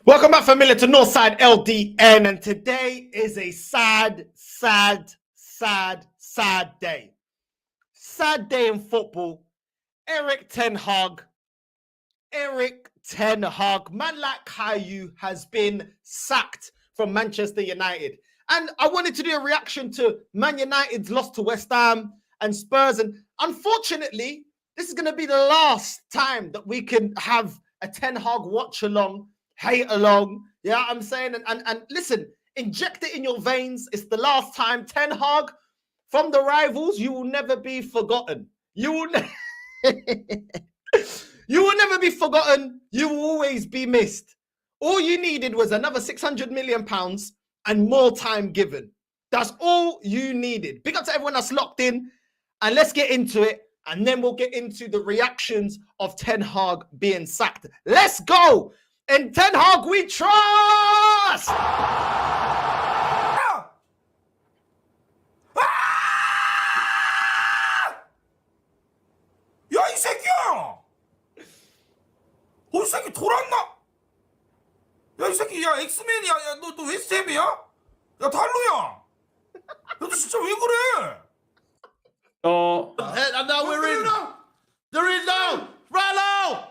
Welcome back, familiar, to NorthsideLDN, and today is a sad day. Sad day in football. Erik ten Hagg, man like Caillou, has been sacked from Manchester United. And I wanted to do a reaction to Man United's loss to West Ham and Spurs. And unfortunately, this is going to be the last time that we can have a Ten Hag watch along, hate along. Yeah, I'm saying, and listen, inject it in your veins. It's the last time. Ten Hag, from the rivals, you will never be forgotten. You will you will never be forgotten. You will always be missed. All you needed was another £600 million and more time given. That's all you needed. Big up to everyone that's locked in, and let's get into it. And then we'll get into the reactions of Ten Hag being sacked. Let's go! In Ten Hag we trust! 야, 이 새끼야! 이 새끼 돌았나? 야, 이 새끼, 야, 엑스맨이야. 야, 너 웨스트햄이야? 야, 달로야! 너 진짜 왜 그래? And now we're in. They're in now. Ronaldo.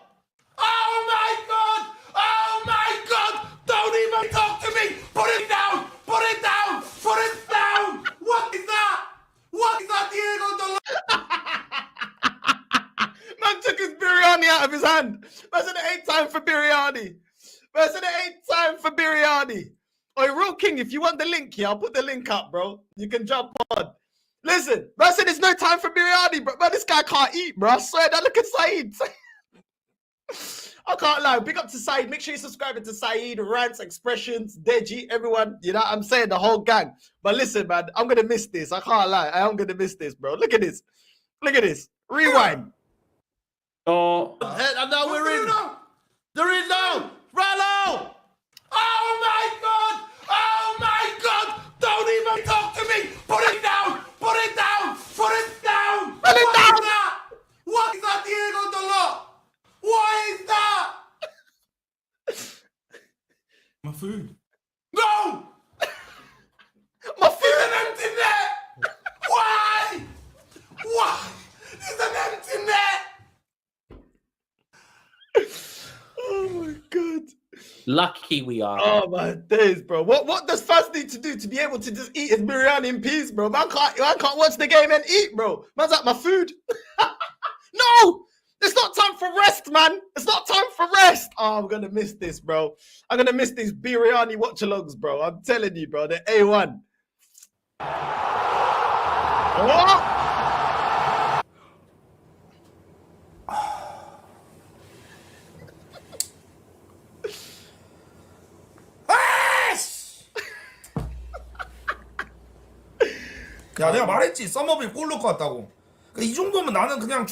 Oh my God! Oh my God! Don't even talk to me! Put it down! Put it down! Put it down! What is that? What is that, Diego? Man took his biryani out of his hand. Man said it ain't time for biryani. Man said it ain't time for biryani. Oi, Real King, if you want the link here, I'll put the link up, bro. You can jump on. Listen, man said there's no time for biryani, bro. Man, this guy can't eat, bro. I swear that. Look at Saeed. I can't lie. Big up to Saeed. Make sure you subscribe to Saeed, Rants, Expressions, Deji, everyone. You know what I'm saying? The whole gang. But listen, man, I'm going to miss this. I can't lie. I am going to miss this, bro. Look at this. Look at this. Rewind. And now we're in. They're in now. Ronaldo. Oh my God! Oh my God! Don't even talk to me! Put it down! Put it down! Put it down! Put it down! What is that, Diego Dalot? What is that? My food. No! My food. It's an empty net! Why? Why? It's an empty net! Oh my God. Lucky we are. Oh my days, bro. What does Faz need to do to be able to just eat his biryani in peace, bro? Man can't watch the game and eat, bro. Man's like, my food. No! It's not time for rest, man. It's not time for rest. Oh, I'm gonna miss this, bro. I'm gonna miss these biryani watch-alongs, bro. I'm telling you, bro. They're A1. What? 야, 내가 말했지. 썸머빌 골 넣고 왔다고. 이 정도면 나는 그냥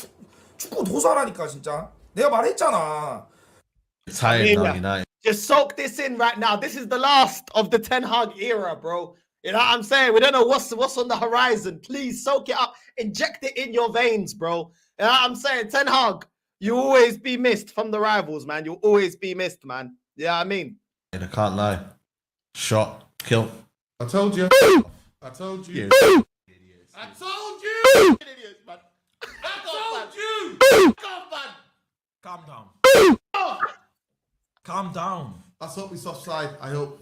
축구 도사라니까, 진짜. 내가 말했잖아. Tired now, United. Just soak this in right now. This is the last of the Ten Hag era, bro. You know what I'm saying? We don't know what's on the horizon. Please soak it up. Inject it in your veins, bro. You know what I'm saying? Ten Hag, you always be missed from the rivals, man. You'll always be missed, man. You know what I mean? I can't lie. Shot, kill. I told you. I told you. I told you! Idiots, man. I told you! Come on! Calm down. Calm down. Let's hope it's offside. I hope.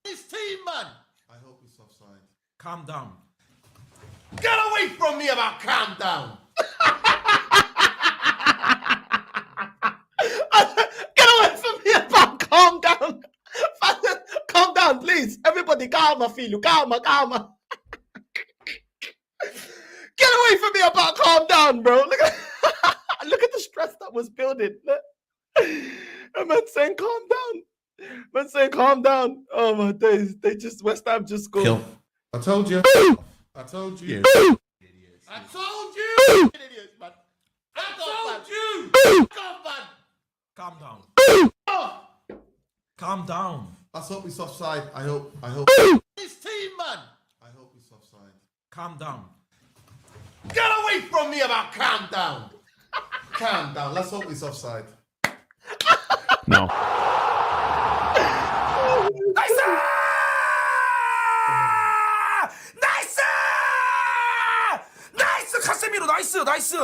This team, man! I hope it's offside. Calm down. Get away from me about calm down! Get away from me about calm down. Calm down, please. Everybody, calma, filho. Calma. Get away from me about calm down, bro. Look at the stress that was building. A man saying calm down. Man saying calm down. Oh my days. West Ham just scored. Kill. I told you. I told you. I told you! Idiots, man. I told you! Come on! Calm down. Calm down. Let's hope it's offside. I hope. This team, man! I hope it's offside. Calm down. Get away from me about calm down! Calm down. Let's hope it's offside. No. 나이스.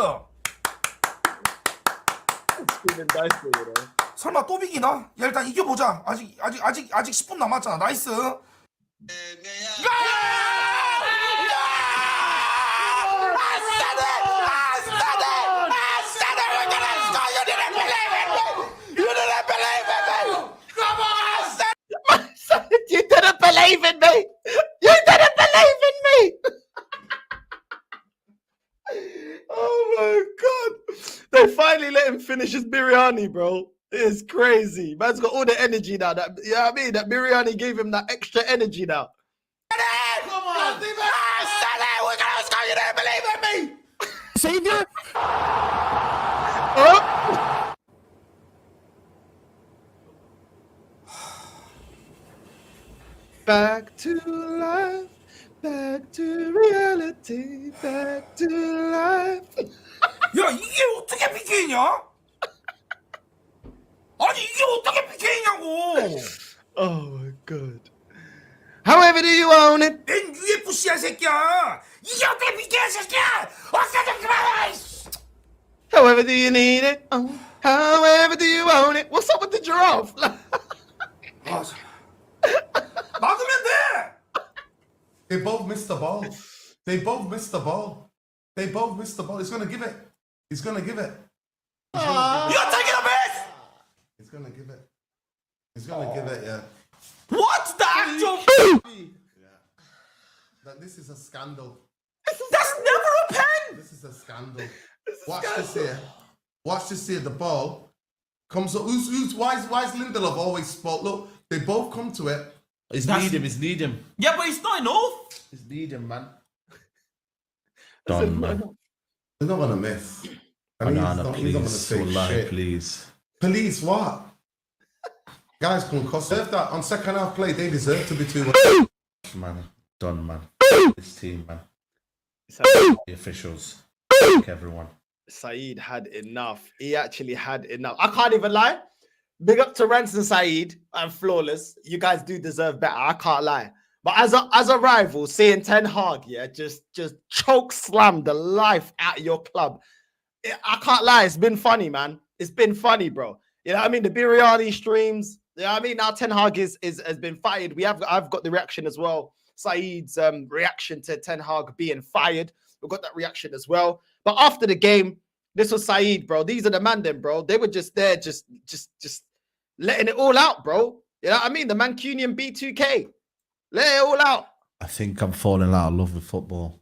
Screaming dice for you, though. 설마 또 비기나? 야 일단 이겨보자. 아직 10분 남았잖아. 나이스. You didn't believe in me. You didn't believe in me. Oh my god! They finally let him finish his biryani, bro. It's crazy. Man's got all the energy now. That, you know what I mean? That biryani gave him that extra energy now. Come on. We're gonna score. You didn't believe in me. Savior? Oh. Back to life, back to reality, back to life. 야 이게 어떻게 PK냐? 아니 이게 어떻게 PK냐고? Oh my god. However do you own it? 난 UFC야 새끼야. 이게 어떻게 PK야 새끼야? 어떻게 그만해? However do you need it? Oh, however do you own it? What's up with the giraffe? 막으면 돼. They both missed the ball. They both missed the ball. They both missed the ball. He's gonna give it. He's gonna give it. You're taking a miss. He's gonna give it. He's gonna give it. Yeah. What's the actual? That this is a scandal. That's never a pen. This is a scandal. Watch this here. Watch this here. The ball comes up. Why is Lindelof always spot? Look, they both come to it. It's need him. Yeah, but it's not enough. It's need him, man. Done, man. They're not gonna miss. Banana, He's not gonna please. say Wallahi, shit. please. Police, what? Guys can cost deserve that on second half play. They deserve to be 2-1. Man, done, man. This team, man. The officials. Everyone. Saeed had enough. He actually had enough. I can't even lie. Big up to Ranson Saeed and Flawless. You guys do deserve better. I can't lie. But as a rival, seeing Ten Hag, yeah, just choke slam the life out of your club. I can't lie. It's been funny, man. It's been funny, bro. You know what I mean? The biryani streams. You know what I mean? Now Ten Hag has been fired. I've got the reaction as well. Saeed's reaction to Ten Hag being fired. We've got that reaction as well. But after the game, this was Saeed, bro. These are the man them, bro. They were just there, just letting it all out, bro. You know what I mean? The Mancunian B2K. Let it all out. I think I'm falling out of love with football.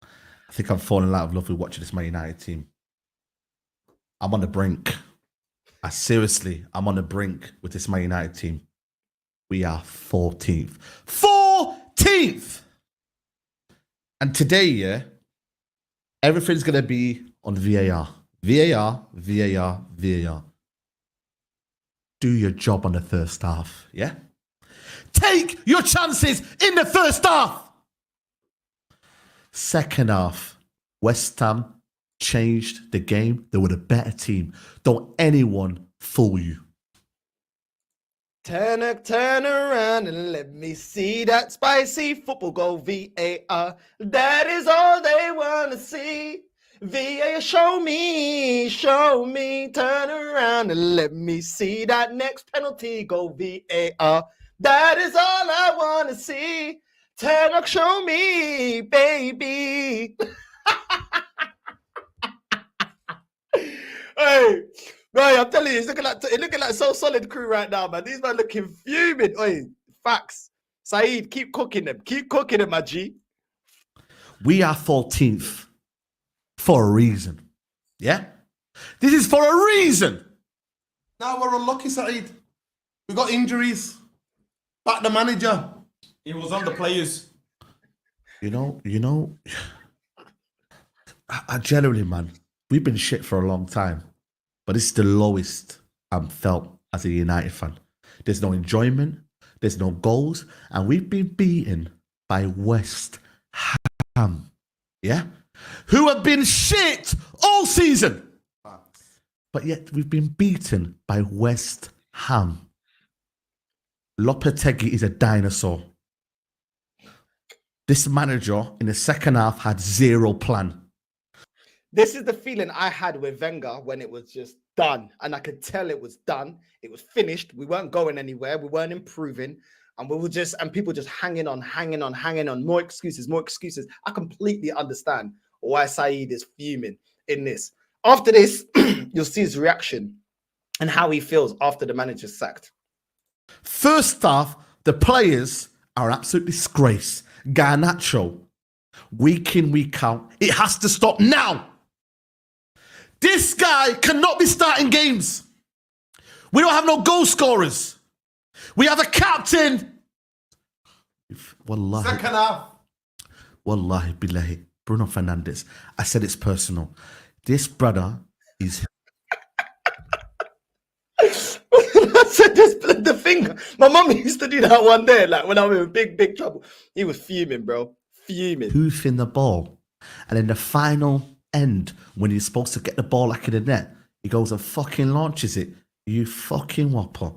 I think I'm falling out of love with watching this Man United team. I'm on the brink. I'm on the brink with this Man United team. We are 14th. 14th! And today, yeah, everything's going to be on VAR. VAR. Do your job on the first half, yeah? Take your chances in the first half. Second half, West Ham changed the game. They were the better team. Don't anyone fool you. Turn around and let me see that spicy football goal. VAR. That is all they want to see. VAR, show me. Turn around and let me see that next penalty go. VAR. That is all I want to see. Turn, show me, baby. Hey, right, I'm telling you, it's looking like so solid crew right now, man. These men looking fuming. Oi, facts. Saeed, keep cooking them, my G. We are 14th for a reason. Yeah? This is for a reason. Now we're unlucky, Saeed. We got injuries. Back the manager. It was on the players. You know, I generally, man, we've been shit for a long time, but it's the lowest I'm felt as a United fan. There's no enjoyment, there's no goals, and we've been beaten by West Ham, yeah? Who have been shit all season. But yet we've been beaten by West Ham. Lopetegui is a dinosaur. This manager in the second half had zero plan. This is the feeling I had with Wenger when it was just done. And I could tell it was done. It was finished. We weren't going anywhere. We weren't improving. And we were just, and people just hanging on. More excuses. I completely understand why Saeed is fuming in this. After this, you'll see his reaction and how he feels after the manager's sacked. First off, the players are an absolute disgrace. Garnacho, week in, week out. It has to stop now. This guy cannot be starting games. We don't have no goal scorers. We have a captain. Wallahi. Second half. Wallahi billahi. Bruno Fernandes. I said it's personal. This brother is... I said this, the finger. My mum used to do that one day, like when I was in big trouble. He was fuming, bro. Fuming. Hoofing the ball. And in the final end, when he's supposed to get the ball back in the net, he goes and fucking launches it. You fucking whopper.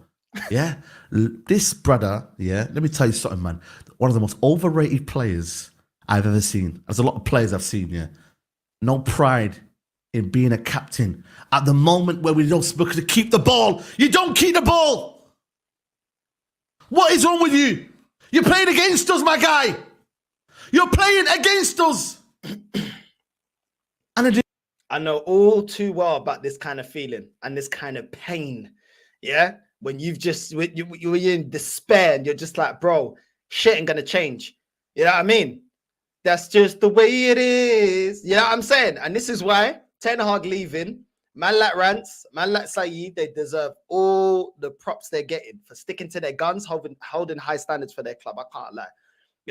Yeah? This brother, yeah, let me tell you something, man. One of the most overrated players I've ever seen. There's a lot of players I've seen, yeah. No pride in being a captain. At the moment where we don't supposed to keep the ball, you don't keep the ball. What is wrong with you? You're playing against us, my guy. You're playing against us. And I know all too well about this kind of feeling and this kind of pain. Yeah? When you've just, you're in despair and you're just like, bro, shit ain't gonna change. You know what I mean? That's just the way it is. You know what I'm saying? And this is why Ten Hag leaving, man like Rants, man like Saeed, they deserve all the props they're getting for sticking to their guns, holding high standards for their club. I can't lie.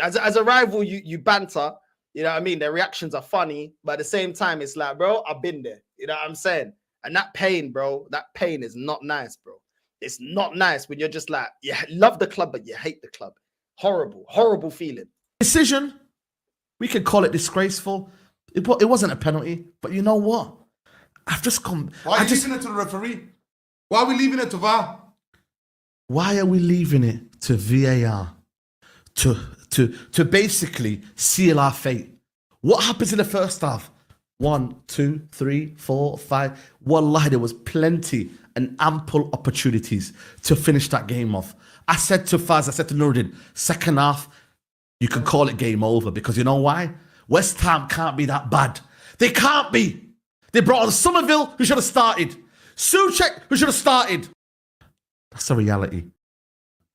As a rival, you banter. You know what I mean? Their reactions are funny, but at the same time, it's like, bro, I've been there. You know what I'm saying? And that pain, bro, that pain is not nice, bro. It's not nice when you're just like, you love the club, but you hate the club. Horrible feeling. decision, we can call it disgraceful. It wasn't a penalty, but you know what? I've just come. Why are you leaving it to the referee? Why are we leaving it to VAR? Why are we leaving it to VAR to basically seal our fate? What happens in the first half? 1, 2, 3, 4, 5. Wallahi, there was plenty and ample opportunities to finish that game off. I said to Faz, I said to Nuruddin, second half, you can call it game over because you know why? West Ham can't be that bad. They can't be. They brought on Somerville, who should have started. Souček, who should have started. That's the reality.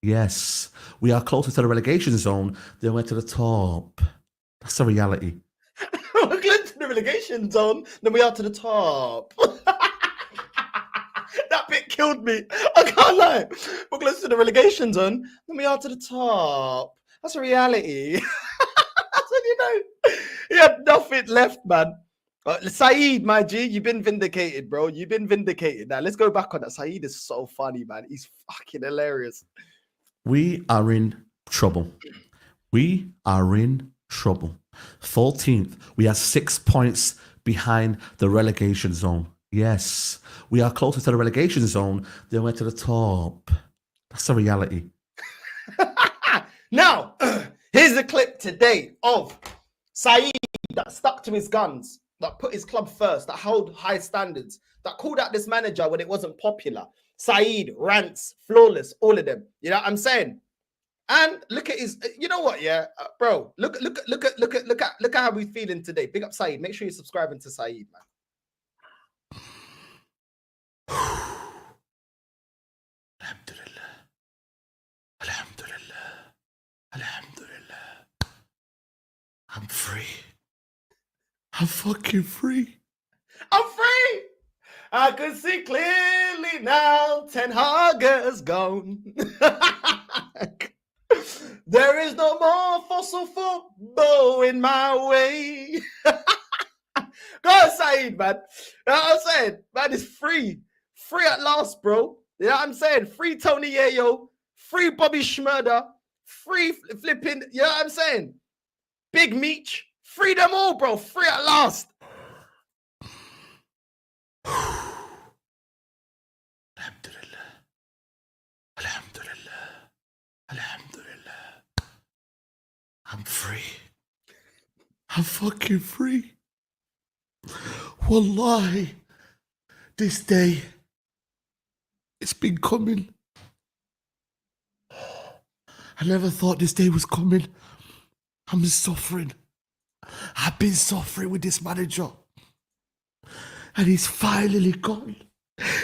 Yes, we are closer to the relegation zone than we're to the top. That's the reality. We're close to the relegation zone than we are to the top. That bit killed me. I can't lie. We're close to the relegation zone than we are to the top. That's a reality. That's what you know. You have nothing left, man. Saeed, my G, you've been vindicated, bro. You've been vindicated. Now, let's go back on that. Saeed is so funny, man. He's fucking hilarious. We are in trouble. We are in trouble. 14th. We are 6 points behind the relegation zone. Yes, we are closer to the relegation zone than we're to the top. That's the reality. Now, here's a clip today of Saeed that stuck to his guns, that put his club first, that held high standards, that called out this manager when it wasn't popular. Saeed, Rants, Flawless, all of them. You know what I'm saying? And look at his, you know what, yeah, bro. Look at how we're feeling today. Big up Saeed. Make sure you're subscribing to Saeed, man. Alhamdulillah. Alhamdulillah. Alhamdulillah. I'm free. I'm fucking free. I'm free. I can see clearly now. Ten Hag has gone. There is no more fossil football in my way. Go on, Saeed, man. You know what I'm saying? Man, it's free. Free at last, bro. You know what I'm saying? Free Tony Yayo. Free Bobby Schmurder. Free flipping. You know what I'm saying? Big Meech. Free them all, bro. Free at last. Alhamdulillah. Alhamdulillah. Alhamdulillah. I'm free. I'm fucking free. Wallahi, this day, it's been coming. I never thought this day was coming. I'm suffering. I've been suffering with this manager. And he's finally gone.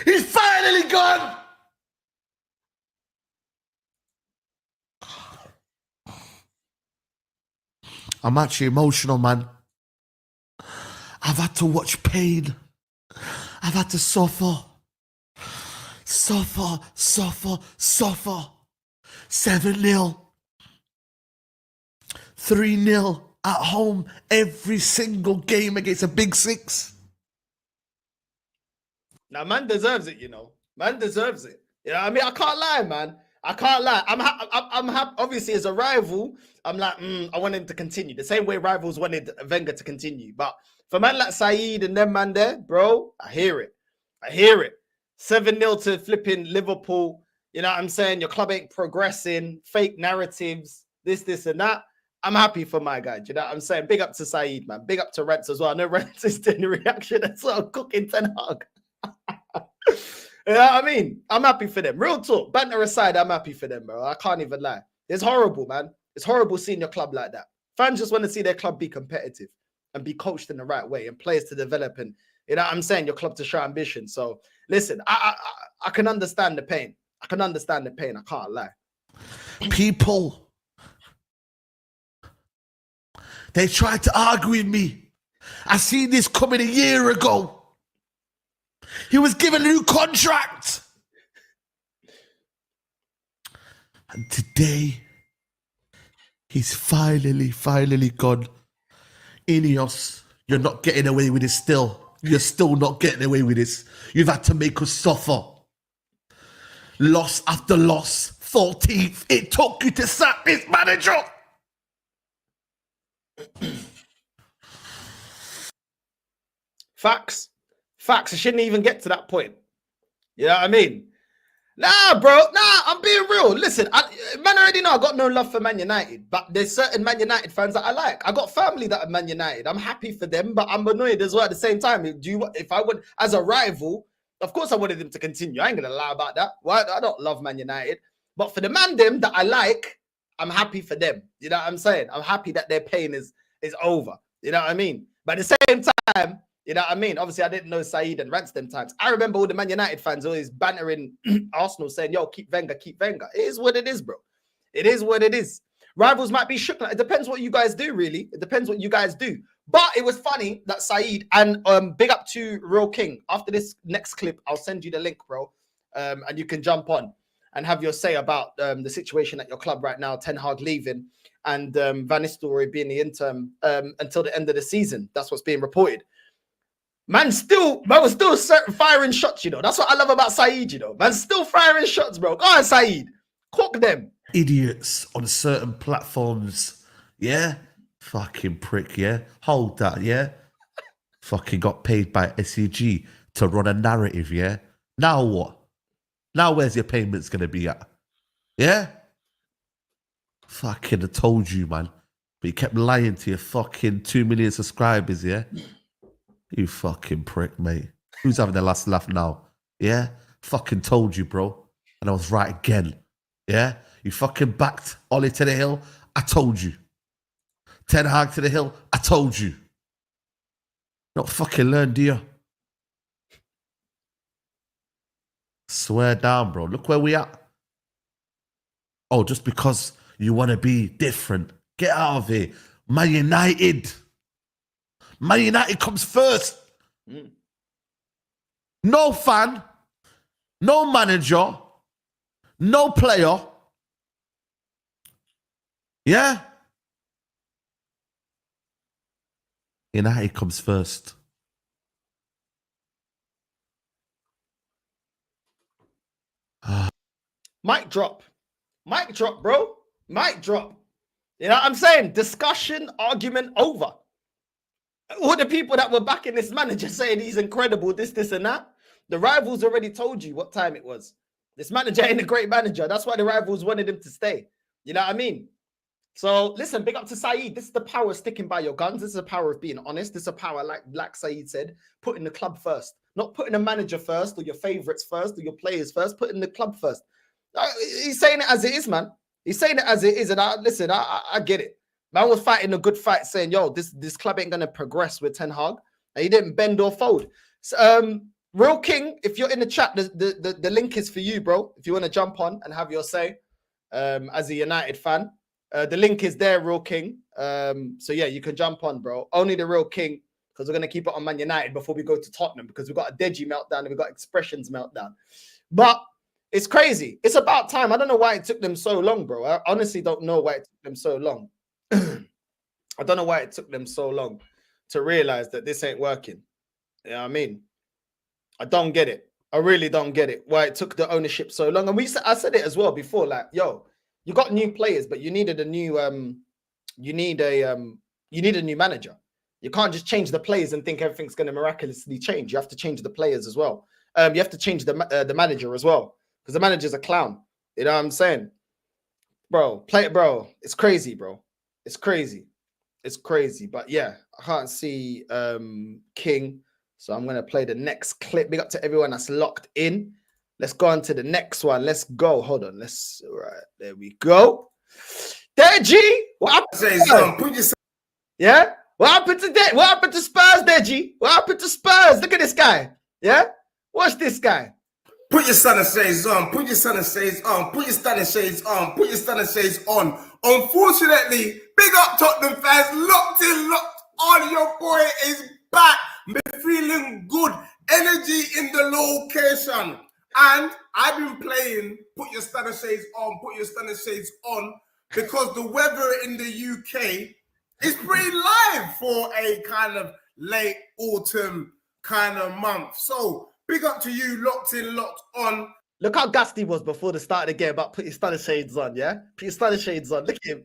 He's finally gone! I'm actually emotional, man. I've had to watch pain. I've had to suffer. Suffer. 7-0. 3-0 at home every single game against a big six. Now, man deserves it, you know. Man deserves it. You know what I mean? I can't lie, man. I can't lie. I'm happy. Obviously, as a rival, I'm like, I want him to continue. The same way rivals wanted Wenger to continue. But for man like Saeed and them man there, bro, I hear it. 7-0 to flipping Liverpool. You know what I'm saying? Your club ain't progressing. Fake narratives. This, and that. I'm happy for my guy. Do you know what I'm saying? Big up to Saeed, man. Big up to Rents as well. I know Rents is doing the reaction as well. Cooking Ten Hag. You know what I mean? I'm happy for them. Real talk. Banter aside, I'm happy for them, bro. I can't even lie. It's horrible, man. It's horrible seeing your club like that. Fans just want to see their club be competitive and be coached in the right way and players to develop and, you know what I'm saying, your club to show ambition. So, listen, I can understand the pain. I can understand the pain. I can't lie. People, they tried to argue with me. I seen this coming a year ago. He was given a new contract. And today, he's finally gone. Ineos, you're not getting away with this still. You're still not getting away with this. You've had to make us suffer. Loss after loss. 14th. It took you to sack this manager. Facts. I shouldn't even get to that point. You know what I mean? Nah, bro. Nah, I'm being real. Listen, man already know I got no love for Man United, but there's certain Man United fans that I like. I got family that are Man United. I'm happy for them, but I'm annoyed as well at the same time. If I would, as a rival, of course I wanted them to continue. I ain't gonna lie about that. Why? I don't love Man United, but for the man them that I like, I'm happy for them. You know what I'm saying? I'm happy that their pain is over. You know what I mean? But at the same time, you know what I mean? Obviously, I didn't know Saeed and Rants them times. I remember all the Man United fans always bantering Arsenal saying, yo, keep Wenger. It is what it is, bro. It is what it is. Rivals might be shook. It depends what you guys do, really. It depends what you guys do. But it was funny that Saeed, and big up to Real King. After this next clip, I'll send you the link, bro. And you can jump on and have your say about the situation at your club right now, Ten Hag leaving, and Van Nistelrooy being the interim until the end of the season. That's what's being reported. Man was still firing shots, you know. That's what I love about Saeed, you know. Man's still firing shots, bro. Go on, Saeed. Cook them. Idiots on certain platforms. Yeah? Fucking prick, yeah? Hold that, yeah? Fucking got paid by SEG to run a narrative, yeah? Now what? Now where's your payments going to be at? Yeah? Fucking I told you, man. But you kept lying to your fucking 2 million subscribers, yeah? You fucking prick, mate. Who's having the last laugh now? Yeah? Fucking told you, bro. And I was right again. Yeah? You fucking backed Ollie to the hill. I told you. Ten Hag to the hill. I told you. Not fucking learn, do you? Swear down, bro. Look where we at. Oh, just because you want to be different. Get out of here. Man United. Man United comes first. No fan, no manager, no player. Yeah? United comes first. Mic drop. Mic drop, bro. Mic drop. You know what I'm saying? Discussion, argument over. All the people that were backing this manager saying he's incredible, this, and that. The rivals already told you what time it was. This manager ain't a great manager. That's why the rivals wanted him to stay. You know what I mean? So listen, big up to Saeed. This is the power of sticking by your guns. This is the power of being honest. This is a power, like Saeed said, putting the club first, not putting a manager first or your favorites first or your players first, putting the club first. He's saying it as it is, man. He's saying it as it is. And I get it. Man was fighting a good fight saying, yo, this club ain't going to progress with Ten Hag. And he didn't bend or fold. So, Real King, if you're in the chat, the link is for you, bro. If you want to jump on and have your say as a United fan. The link is there, Real King. So yeah, you can jump on, bro. Only the Real King, because we're gonna keep it on Man United before we go to Tottenham, because we've got a Deji meltdown and we've got Expressions meltdown. But it's crazy. It's about time. I don't know why it took them so long, bro. I honestly don't know why it took them so long. I don't know why it took them so long to realize that this ain't working. You know what I mean? I don't get it. I really don't get it. Why it took the ownership so long. And I said it as well before, like, yo, you got new players, but you needed a new you need a new manager. You can't just change the players and think everything's going to miraculously change. You have to change the players as well. You have to change the manager as well, because the manager's a clown. You know what I'm saying? Bro, it's crazy, bro. It's crazy. It's crazy. But yeah, I can't see King. So I'm going to play the next clip. Big up to everyone that's locked in. Let's go on to the next one. Let's go. Hold on. Right. There we go. There, G. What happened? Yeah? What happened to that? What happened to Spurs there, G? What happened to Spurs? Look at this guy. Yeah? Watch this guy. Put your stunner shades on. Put your stunner shades on. Put your stunner shades on. Put your stunner shades on. Unfortunately, big up Tottenham fans. Locked in, locked on. Your boy is back. Me feeling good. Energy in the location. And I've been playing Put Your Stunner Shades On, Put Your Stunner Shades On, because the weather in the UK is pretty live for a kind of late autumn kind of month. So big up to you, locked in, locked on. Look how gassed he was before the start of the game about Put Your Stunner Shades On, yeah? Put your stunner shades on. Look at him.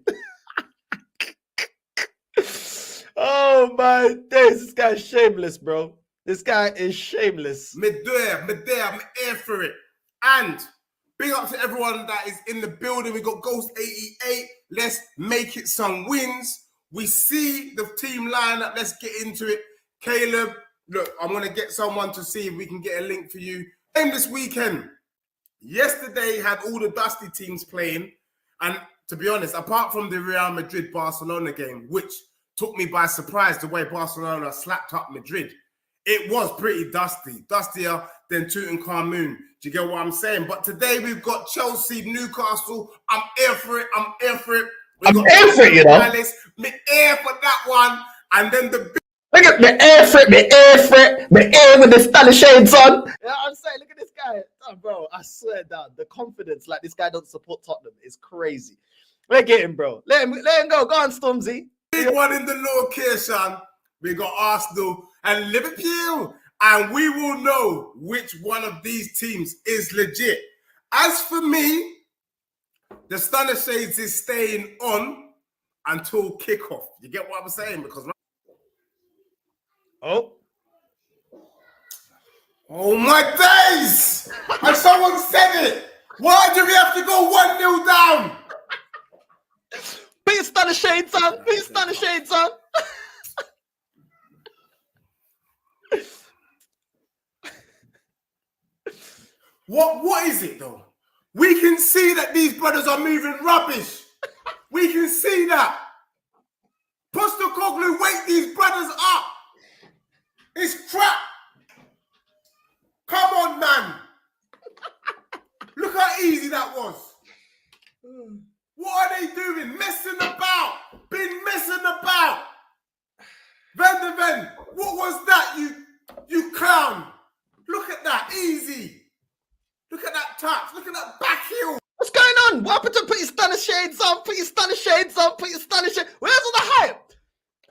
Oh my days, this guy's shameless, bro. This guy is shameless. Me there, I'm here for it. And big up to everyone that is in the building. We got Ghost 88. Let's make it some wins. We see the team lineup. Let's get into it. Caleb, look, I'm going to get someone to see if we can get a link for you. And this weekend, yesterday had all the dusty teams playing. And to be honest, apart from the Real Madrid-Barcelona game, which took me by surprise the way Barcelona slapped up Madrid, it was pretty dusty, dustier than Tutankhamun. Do you get what I'm saying? But today we've got Chelsea, Newcastle. I'm here for it. I'm here for it. I'm here for it, you know. Me here for that one. And then the look at me here for it. Me here for it. Me here with the stunner shades on. You know what I'm saying? Look at this guy. Oh, bro, I swear down. The confidence, like this guy doesn't support Tottenham, is crazy. Let get him, bro. Let him go. Go on, Stormzy. Big one in the location. We got Arsenal and Liverpool, and we will know which one of these teams is legit. As for me, the Stunner Shades is staying on until kickoff. You get what I'm saying? Because oh my days! And someone said it. Why do we have to go 1-0 down? Put your Stunner Shades on. Put your Stunner Shades on. What is it though? We can see that these brothers are moving rubbish. We can see that. Postecoglou, wake these brothers up. It's crap. Come on, man. Look how easy that was. What are they doing? Messing about. Been messing about. Van de Ven, what was that, you clown? Look at that. Easy. Look at that touch. Look at that back heel. What's going on? What happened to Put Your Stunner Shades On? Put your Stunner Shades on. Put your Stunner Shades. Where's all the hype?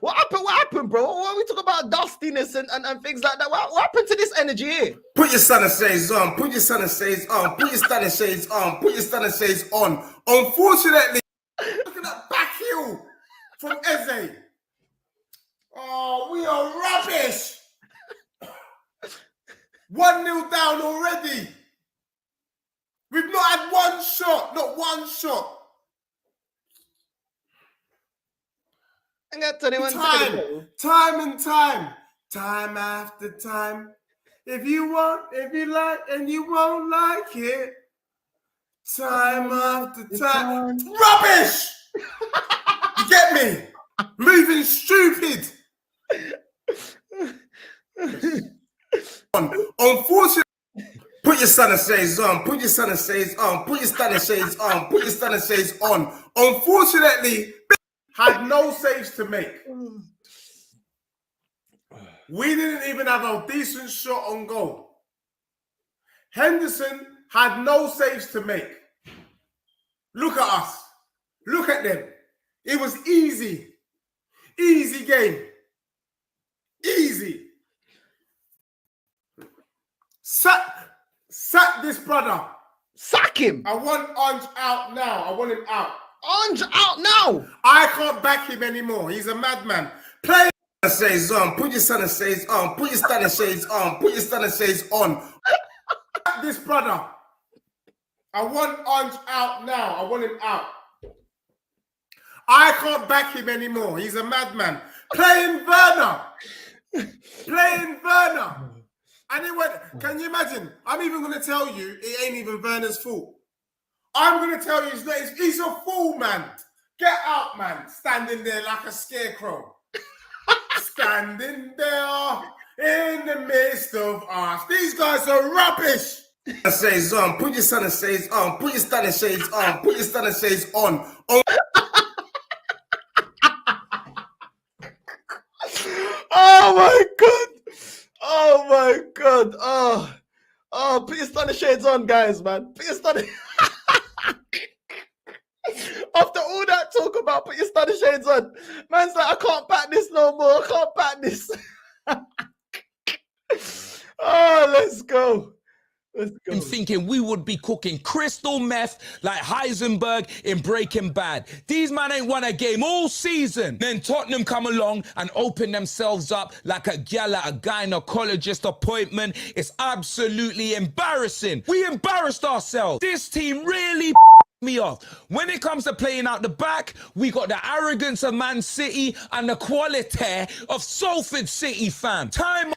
What happened? What happened, bro? What are we talking about dustiness and things like that? What happened to this energy here? Put your Stunner Shades on. Put your Stunner Shades on. Put your Stunner Shades on. Put your Stunner Shades on. Unfortunately, look at that back heel from Eze. Oh, we are rubbish. 1-0 down already. We've not had one shot, not one shot. I got 21 Time after time. If you want, if you like, and you won't like it. Time after time. Rubbish! You get me? Moving stupid. Unfortunately, put your stunner shades on. Put your stunner shades on. Put your stunner shades on. Put your stunner shades on. Unfortunately, had no saves to make. We didn't even have a decent shot on goal. Henderson had no saves to make. Look at us. Look at them. It was easy. Easy game. Easy. Sack this brother. Sack him. I want Ange out now. I want him out. Ange out now. I can't back him anymore. He's a madman. Play shades on. Put your stunner shades on. Put your stunner shades on. Put your stunner shades on. This brother. I want Ange out now. I want him out. I can't back him anymore. He's a madman. Playing Werner. Playing Werner. And it went, can you imagine? I'm even going to tell you it ain't even Werner's fault. I'm going to tell you he's a fool, man. Get out, man. Standing there like a scarecrow. Standing there in the midst of us. These guys are rubbish. Shades on. Put your stunner shades on. Put your stunner shades on. Put your stunner shades on. Oh my god. Oh my god. Oh, put your stunner shades on, guys, man. Put your stunner. After all that talk about put your stunner shades on, man's like, I can't back this no more. I can't back this. Oh, let's go. Let's go. I'm thinking we would be cooking crystal meth like Heisenberg in Breaking Bad. These man ain't won a game all season. Then Tottenham come along and open themselves up like a gal at a gynecologist appointment. It's absolutely embarrassing. We embarrassed ourselves. This team really me off. When it comes to playing out the back, we got the arrogance of Man City and the quality of Salford City, fam. Time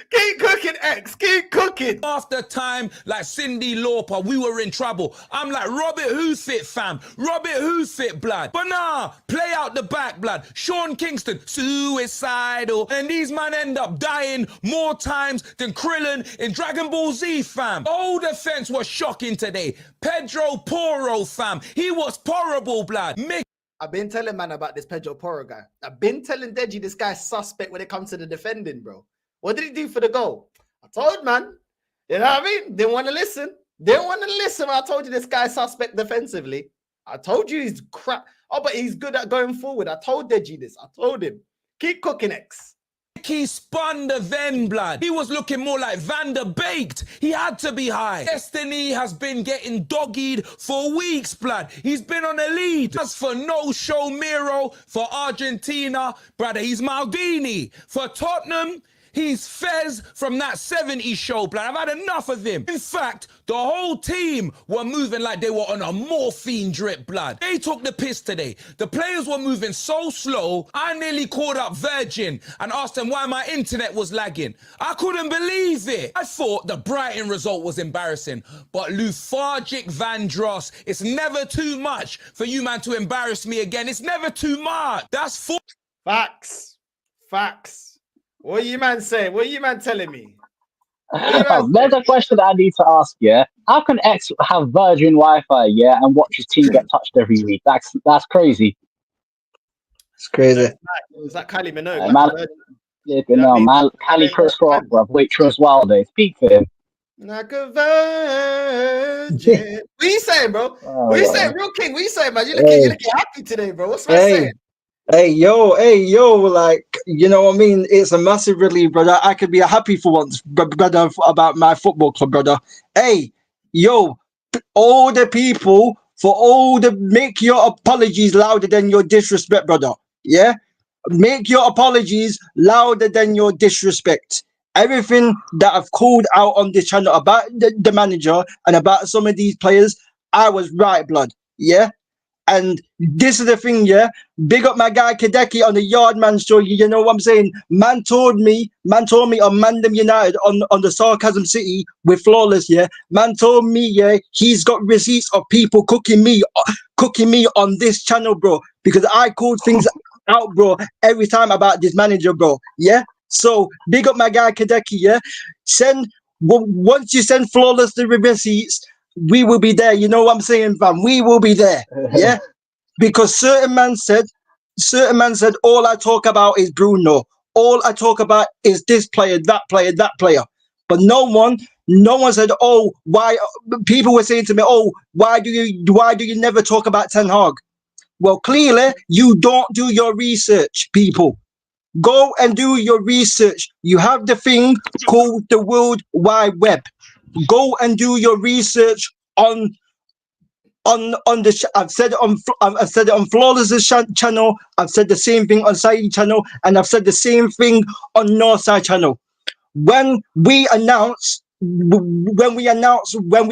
Keep cooking, X. Keep cooking. after time, like Cindy Lauper, we were in trouble. I'm like, Robert Who's fit, fam. Robert Who's fit, blood. But nah, play out the back, blood. Sean Kingston, suicidal. And these men end up dying more times than Krillin in Dragon Ball Z, fam. The whole defense was shocking today. Pedro Porro, fam. He was horrible, blood. I've been telling man about this Pedro Porro guy. I've been telling Deji this guy's suspect when it comes to the defending, bro. What did he do for the goal? I told man. You know what I mean? Didn't want to listen. Didn't want to listen when I told you this guy's suspect defensively. I told you he's crap. Oh, but he's good at going forward. I told Deji this. I told him. Keep cooking, X. He spun the Ven, blood. He was looking more like Van der Baked. He had to be high. Destiny has been getting doggied for weeks, blood. He's been on a lead. As for no show Miro, for Argentina, brother, he's Maldini. For Tottenham, he's Fez from that 70s show, blood. I've had enough of him. In fact, the whole team were moving like they were on a morphine drip, blood. They took the piss today. The players were moving so slow, I nearly called up Virgin and asked them why my internet was lagging. I couldn't believe it. I thought the Brighton result was embarrassing, but lethargic Van Dross, it's never too much for you, man, to embarrass me again. It's never too much. That's four. Facts. Facts. What you man saying? What you man telling me? There's a question that I need to ask, yeah? How can X have Virgin Wi-Fi, yeah, and watch his team get touched every week? That's crazy. It's crazy. Is that Kylie Minogue? Man, Cali Chris Rock, bruv. Wait, Trust Wilder. Speak for him. Like a virgin. What you saying, bro? What you saying, Real King? What you saying, man? You're looking happy today, bro. What's man saying? Hey, yo, like, you know what I mean? It's a massive relief, brother. I could be happy for once, brother, about my football club, brother. Hey, yo, all the people, make your apologies louder than your disrespect, brother. Yeah? Make your apologies louder than your disrespect. Everything that I've called out on this channel about the manager and about some of these players, I was right, blood. Yeah? And this is the thing, yeah. Big up my guy Kadeki on the Yardman show. You know what I'm saying? Man told me on Mandem United on the Sarcasm City with Flawless, yeah. Man told me, yeah, he's got receipts of people cooking me on this channel, bro. Because I called things out, bro, every time about this manager, bro. Yeah. So big up my guy Kadeki, yeah. Once you send Flawless the receipts, we will be there. You know what I'm saying, fam? We will be there. Yeah. Because certain man said, all I talk about is Bruno. All I talk about is this player, that player, that player. But no one said, oh, why? People were saying to me, oh, why do you never talk about Ten Hag? Well, clearly you don't do your research, people. Go and do your research. You have the thing called the World Wide Web. Go and do your research on the. I've said it on Flawless's channel. I've said the same thing on Saeed channel, and I've said the same thing on Northside channel. When we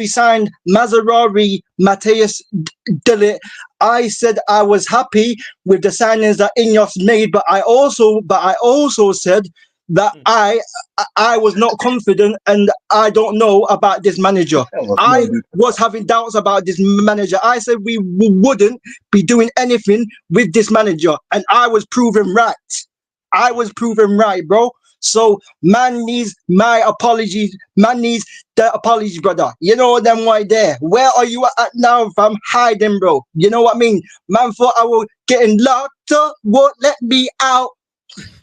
signed Mazarari, Mateus Delit, I said I was happy with the signings that Ineos made, but I also said that I was not confident, and I don't know about this manager. I was having doubts about this manager. I said we wouldn't be doing anything with this manager, and I was proven right. I was proven right, bro. So man needs my apologies. Man needs the apology, brother. You know them right there. Where are you at now, fam? Hiding, bro. You know what I mean? Man thought I was getting locked up, won't let me out.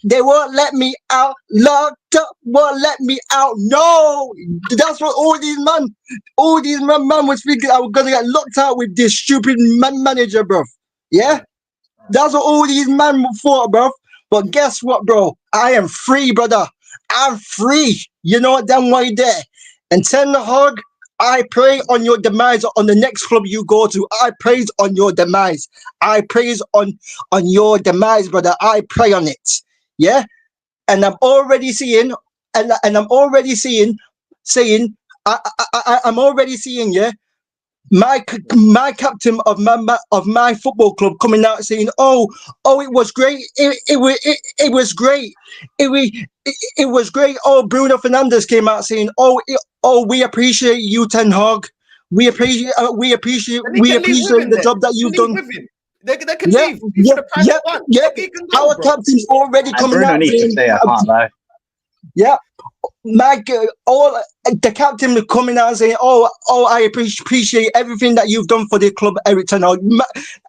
They won't let me out. Locked up, won't let me out. No, that's what all these man was thinking. I was gonna get locked out with this stupid manager, bro. Yeah, that's what all these men thought, bro. But guess what, bro? I am free, brother. I'm free. You know what? Them right there. And Ten Hag, I pray on your demise on the next club you go to. I praise on your demise. I praise on your demise, brother. I pray on it. Yeah. And I'm already seeing, I'm already seeing, yeah, my captain of my football club coming out saying, oh, it was great. It was great. It was great. Oh, Bruno Fernandes came out saying, oh, we appreciate you, Ten Hag. We appreciate the job that you've done. They can leave. Our captain's already coming Bruno out needs saying, to stay. I can't lie. yeah. The captain coming out and saying, "Oh, I appreciate everything that you've done for the club, Eric Ten Hag."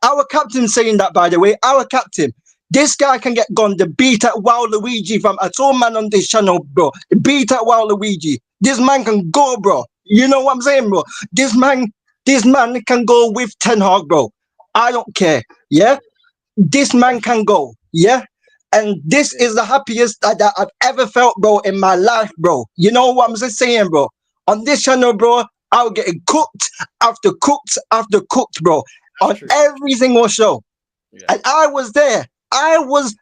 Our captain saying that, by the way, our captain. This guy can get gone. The beat at Wow Luigi from I told man on this channel, bro. The beat at Wow Luigi. This man can go, bro. You know what I'm saying, bro? This man can go with Ten Hag, bro. I don't care. Yeah, this man can go. Yeah. And this is the happiest that I've ever felt, bro, in my life, bro. You know what I'm just saying, bro? On this channel, bro, I'll get cooked after cooked after cooked, bro. On every single show. Yeah. And I was there. I was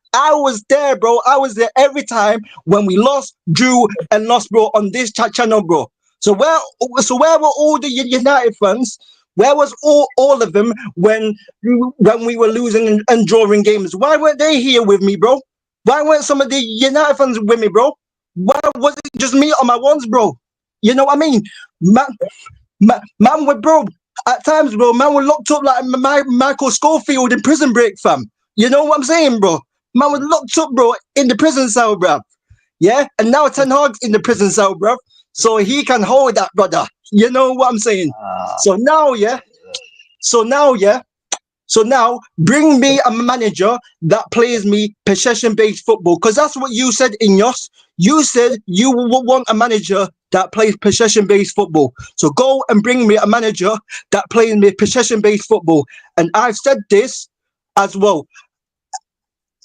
there, bro. I was there every time when we lost, drew, and lost, bro, on this channel, bro. So where were all the United fans? Where was all of them when we were losing and drawing games? Why weren't they here with me, bro? Why weren't some of the United fans with me, bro? Why was it just me on my ones, bro? You know what I mean? Man, bro, at times, bro, man was locked up like Michael Schofield in Prison Break, fam. You know what I'm saying, bro? Man was locked up, bro, in the prison cell, bro. Yeah? And now Ten Hag's in the prison cell, bro. So he can hold that, brother. You know what I'm saying? So now, bring me a manager that plays me possession-based football. Because that's what you said, Ineos. You said you want a manager that plays possession-based football. So go and bring me a manager that plays me possession-based football. And I've said this as well.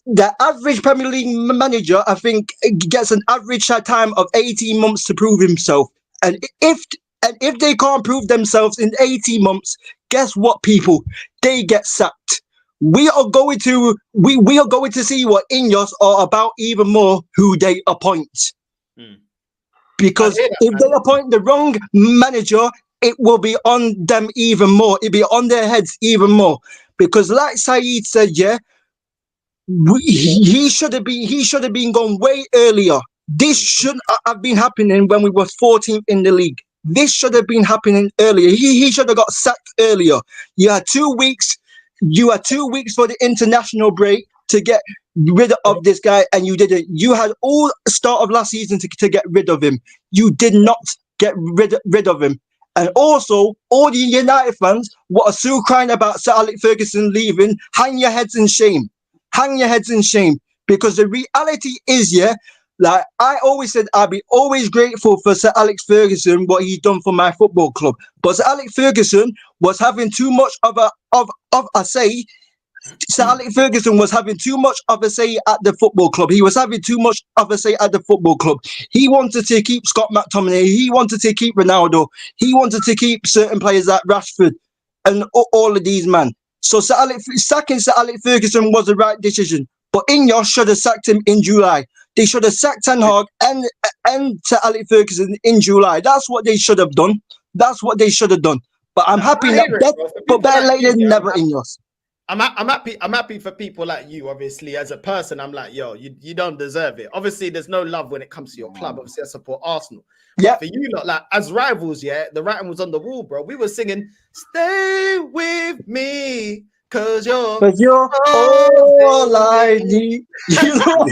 The average Premier League manager, I think, gets an average time of 18 months to prove himself. And if they can't prove themselves in 18 months, guess what, people? They get sacked. We are going to see what Ineos are about even more who they appoint. Because if they appoint the wrong manager, it will be on them even more. It'll be on their heads even more. because, like Saeed said, yeah, he should have been gone way earlier. This shouldn't have been happening when we were 14th in the league. This should have been happening earlier. He should have got sacked earlier. You had 2 weeks. You had 2 weeks for the international break to get rid of this guy, and you didn't. You had all start of last season to get rid of him. You did not get rid of him. And also, all the United fans what are still crying about Sir Alex Ferguson leaving, hang your heads in shame. Hang your heads in shame. Because the reality is, yeah, like I always said, I'll be always grateful for Sir Alex Ferguson, what he's done for my football club. But Sir Alex Ferguson was having too much of a say. Sir Alex Ferguson was having too much of a say at the football club. He was having too much of a say at the football club. He wanted to keep Scott McTominay. He wanted to keep Ronaldo. He wanted to keep certain players like Rashford and all of these men. So sacking Sir Alex Ferguson was the right decision. But Ineos should have sacked him in July. They should have sacked Ten Hag and Sir Alex Ferguson in July. That's what they should have done. That's what they should have done. But I'm happy but better late than never, Ineos. I'm happy for people like you. Obviously, as a person, I'm like, yo, you don't deserve it. Obviously, there's no love when it comes to your club. Obviously, I support Arsenal. Yeah. For you lot, like as rivals, yeah, the writing was on the wall, bro. We were singing, "Stay with me, cause you're all I need." You know?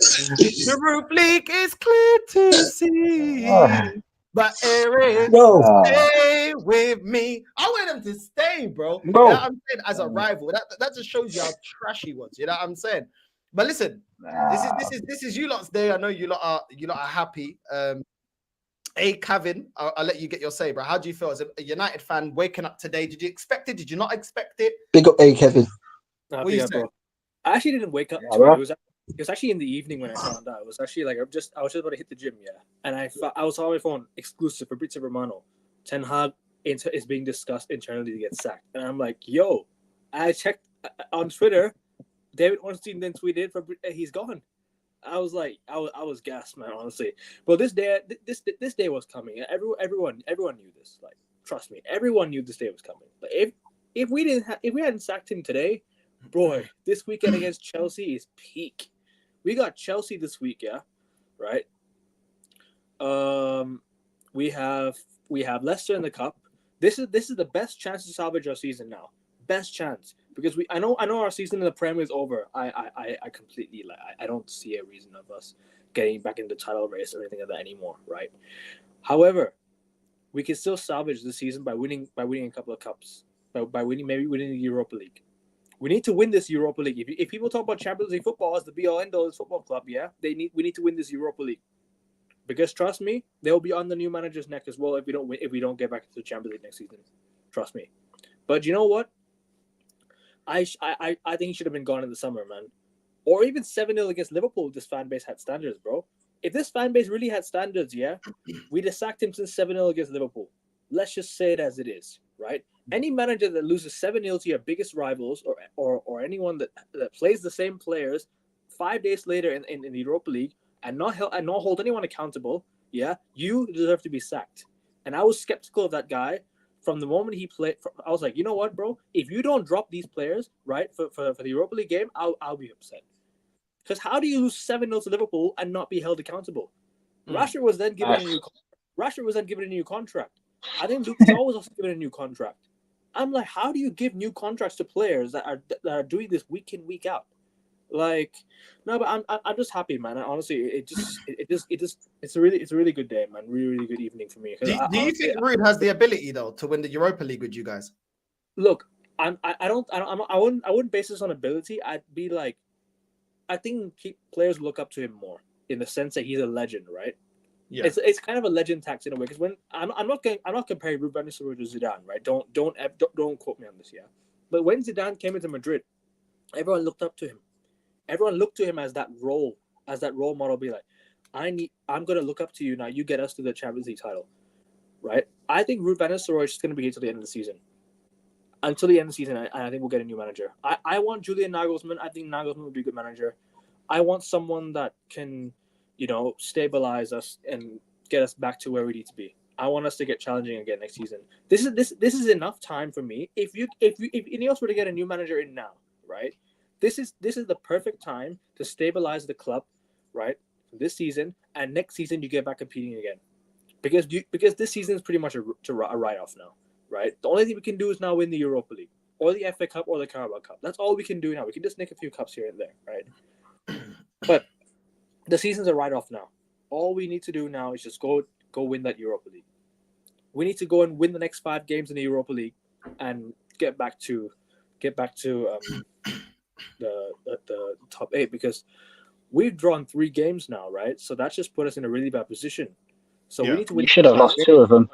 The roof leak is clear to see. But Eric, stay with me. I want them to stay, bro. You know what I'm saying? As a rival, that just shows you how trash he was. You know what I'm saying? But listen, this is you lot's day. I know you lot are happy. Hey, Kevin, I'll let you get your say, bro. How do you feel as a United fan waking up today? Did you expect it? Did you not expect it? Big up, hey, Kevin. What you say? I actually didn't wake up to it. It was actually in the evening when I found out. It was actually like I was just about to hit the gym, yeah. And I was on my phone, exclusive for Fabrizio Romano. Ten Hag is being discussed internally to get sacked. And I'm like, yo, I checked on Twitter. David Ornstein then tweeted, he's gone. I was like, I was gassed, man, honestly. But this day was coming. Everyone knew this. Like, trust me, everyone knew this day was coming. But if we hadn't sacked him today, boy, this weekend against Chelsea is peak. We got Chelsea this week, yeah, right? We have Leicester in the cup. This is the best chance to salvage our season now. Best chance, because I know our season in the Prem is over. I completely I don't see a reason of us getting back into the title race or anything like that anymore, right? However, we can still salvage the season by winning a couple of cups, by winning the Europa League. We need to win this Europa League. If people talk about Champions League football as the be-all end-all of this football club, yeah, we need to win this Europa League. Because trust me, they'll be on the new manager's neck as well if we don't get back to the Champions League next season. Trust me. But you know what? I think he should have been gone in the summer, man. Or even 7-0 against Liverpool if this fan base had standards, bro. If this fan base really had standards, yeah, we'd have sacked him since 7-0 against Liverpool. Let's just say it as it is, right? Any manager that loses 7-0 to your biggest rivals or anyone that plays the same players 5 days later in the Europa League and not hold anyone accountable, yeah, you deserve to be sacked. And I was skeptical of that guy from the moment he played. I was like, you know what, bro? If you don't drop these players, right, for the Europa League game, I'll be upset. Because how do you lose 7-0 to Liverpool and not be held accountable? Rashford was then given a new contract. I think Luke Shaw was also given a new contract. I'm like, how do you give new contracts to players that are doing this week in, week out? Like, no, but I'm just happy, man. Honestly, it's a really good day, man. Really, really good evening for me. Do you think Ruud has the ability though to win the Europa League with you guys? Look, I wouldn't base this on ability. I'd be like, I think players look up to him more in the sense that he's a legend, right? Yeah. It's kind of a legend tax in a way, because when I'm not comparing Ruud van Nistelrooy to Zidane, right? Don't quote me on this, yeah. But when Zidane came into Madrid, everyone looked up to him. Everyone looked to him as that role model. Be like, I'm gonna look up to you now. You get us to the Champions League title, right? I think Ruud van Nistelrooy is just gonna be here till the end of the season. Until the end of the season, I think we'll get a new manager. I want Julian Nagelsmann. I think Nagelsmann would be a good manager. I want someone that can, stabilize us and get us back to where we need to be. I want us to get challenging again next season. This is enough time for me. If Ineos were to get a new manager in now, right? This is the perfect time to stabilize the club, right? This season, and next season you get back competing again, because this season is pretty much a write-off now, right? The only thing we can do is now win the Europa League or the FA Cup or the Carabao Cup. That's all we can do now. We can just nick a few cups here and there, right? But the season's a write-off now. All we need to do now is just go win that Europa League. We need to go and win the next 5 games in the Europa League and get back to the top 8, because we've drawn 3 games now, right? So that's just put us in a really bad position. So we need to win. You should have lost 2 of them.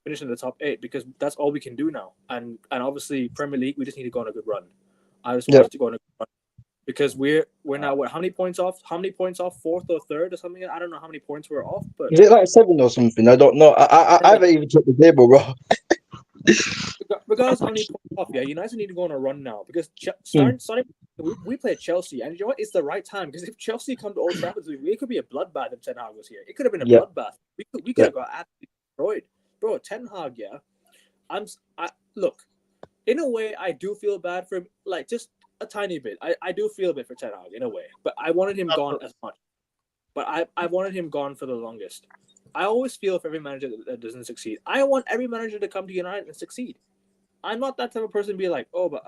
Finish in the top 8, because that's all we can do now. And obviously Premier League, we just need to go on a good run. I just want us to go on a good run, because we're now how many points off? 4th or 3rd or something? I don't know how many points we're off, but Is it like 7 or something? I don't know. I haven't even checked the table, bro. regardless of how many points off, yeah, United need to go on a run now, because we play Chelsea, and you know what? It's the right time, because if Chelsea come to Old Trafford, it could be a bloodbath if Ten Hag was here. It could have been a bloodbath. We could have got absolutely destroyed, bro. Ten Hag, yeah. Look, in a way, I do feel bad for him, like just a tiny bit. I do feel a bit for Ten Hag in a way, but I wanted him gone as much. But I wanted him gone for the longest. I always feel for every manager that doesn't succeed. I want every manager to come to United and succeed. I'm not that type of person to be like, oh, but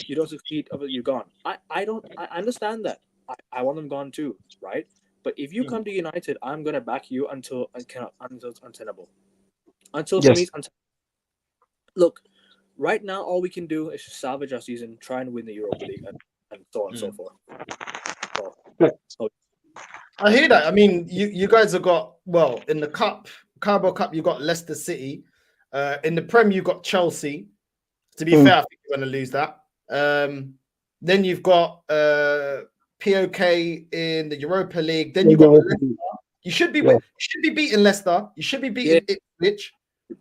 you don't succeed, you're gone. I understand that. I want them gone too, right? But if you come to United, I'm gonna back you until it's untenable. For me, it's untenable. Look, right now all we can do is salvage our season, try and win the Europa League, and so on and so forth. So, I hear that. I mean, you guys have got, well, in the Carabao Cup, you got Leicester City. In the Prem, you got Chelsea. To be fair, I think you're going to lose that. Then you've got POK in the Europa League. Then you've got Leicester. You should be beating Leicester. You should be beating Ipswich.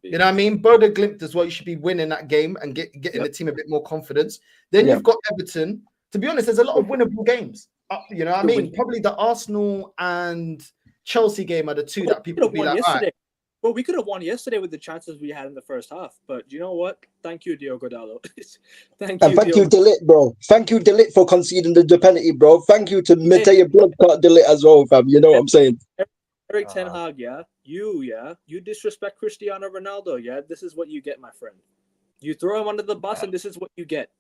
You know what I mean? Bodo Glimt as well. You should be winning that game and getting the team a bit more confidence. Then you've got Everton. To be honest, there's a lot of winnable games. You know what I mean? Probably the Arsenal and Chelsea game are the 2 that people be like, all right. Well, we could have won yesterday with the chances we had in the first half. But you know what? Thank you, Diogo Dalot. Thank you, Delit, bro. Thank you, Delit, for conceding the penalty, bro. Thank you to Mateo Bloodclot Delit as well, fam. You know what I'm saying? Eric Ten Hag, you disrespect Cristiano Ronaldo, yeah? This is what you get, my friend. You throw him under the bus, and this is what you get.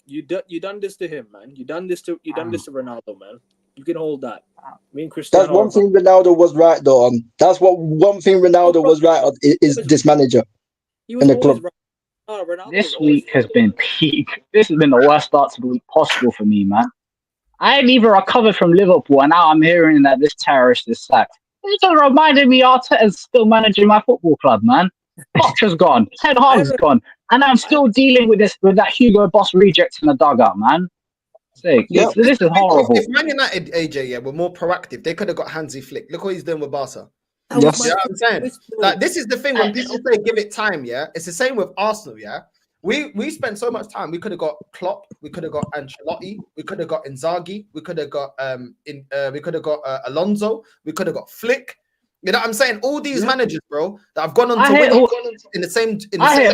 You done this to him, man. You done this to Ronaldo, man. You can hold that. Me and Cristiano. That's one thing Ronaldo was right though on. That's what one thing Ronaldo was right on is this manager in the club. Right. This week has been peak. This has been the worst start to the week possible for me, man. I ain't even recovered from Liverpool, and now I'm hearing that this terrorist is sacked. It just reminded me Arteta's still managing my football club, man. Poch's gone, Ten Hag's gone, and I'm still dealing with that Hugo Boss reject in the dugout, man. This is horrible. If Man United, AJ, were more proactive, they could have got Hansi Flick. Look what he's doing with Barca. Yes. You know what I'm saying? Like, this is the thing when people say give it time, it's the same with Arsenal, We spent so much time. We could have got Klopp, we could have got Ancelotti, we could have got Inzaghi, we could have got Alonso, we could have got Flick. You know what I'm saying? All these managers, bro, that have gone on to win in the same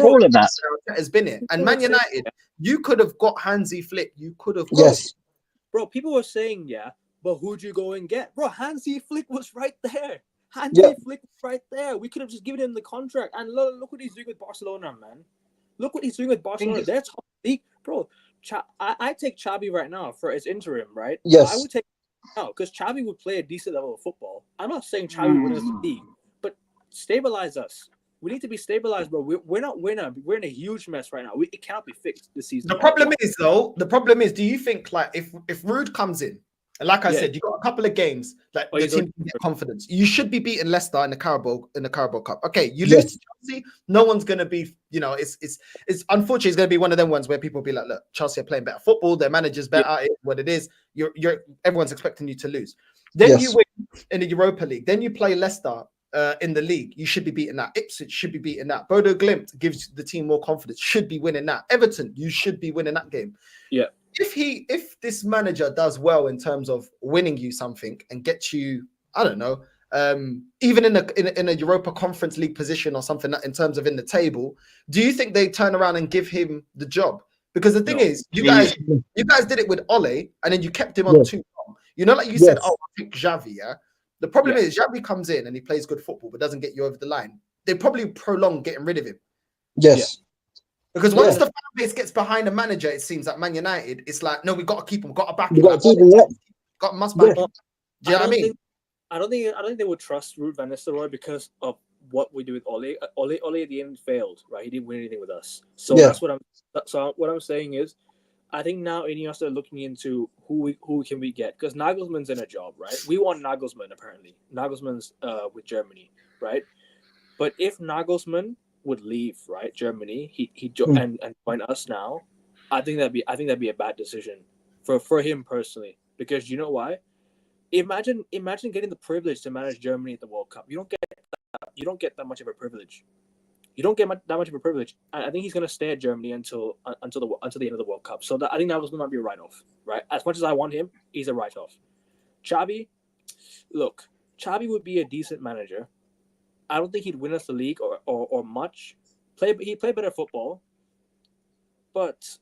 all of that has been it. And Man United, you could have got Hansi Flick. You could have bro. People were saying, but who'd you go and get? Bro, Hansi Flick was right there. Hansi Flick was right there. We could have just given him the contract. And look what he's doing with Barcelona, man. Look what he's doing with Barcelona. They're top league, bro. I take Xavi right now for his interim, right? Yes. I would take because Xavi would play a decent level of football. I'm not saying Xavi wins the league, but stabilize us. We need to be stabilized, bro. We're not winning. We're in a huge mess right now. It cannot be fixed this season. The problem is, do you think like if Rude comes in, and like I said, you got a couple of games that the team can get confidence. You should be beating Leicester in the Carabao Cup. Okay, you lose to Chelsea, no one's gonna be, it's unfortunately it's gonna be one of them ones where people be like, look, Chelsea are playing better football, their manager's better, it's what it is. Everyone's expecting you to lose. Then you win in the Europa League, then you play Leicester in the league. You should be beating that. Ipswich should be beating that. Bodo Glimt gives the team more confidence, should be winning that. Everton, you should be winning that game. Yeah. If this manager does well in terms of winning you something and get you, I don't know, even in a Europa Conference League position or something in terms of in the table, do you think they turn around and give him the job? Because the thing is, you guys did it with Ole, and then you kept him on too long. You know, like you said, oh, I think Xavi, yeah. The problem is Xavi comes in and he plays good football, but doesn't get you over the line. They probably prolong getting rid of him. Yes. Because once the fan base gets behind a manager, it seems like Man United, it's like, no, we got to keep him, got to back him. We got to keep him, must back him. Do you know what I mean? I don't think they would trust Ruud van Nistelrooy because of what we do with Ole. Ole at the end failed, right? He didn't win anything with us. So that's what I'm saying is, I think now Ineos are looking into who can we get, because Nagelsmann's in a job, right? We want Nagelsmann apparently. Nagelsmann's with Germany, right? But if Nagelsmann would leave, right, Germany, and join us now, I think that'd be a bad decision for him personally, because you know why? Imagine getting the privilege to manage Germany at the World Cup. You don't get that much of a privilege. You don't get that much of a privilege. I think he's going to stay at Germany until the end of the World Cup. So I think that was going to be a write-off, right? As much as I want him, he's a write-off. Xavi would be a decent manager. I don't think he'd win us the league or much. He'd play better football. But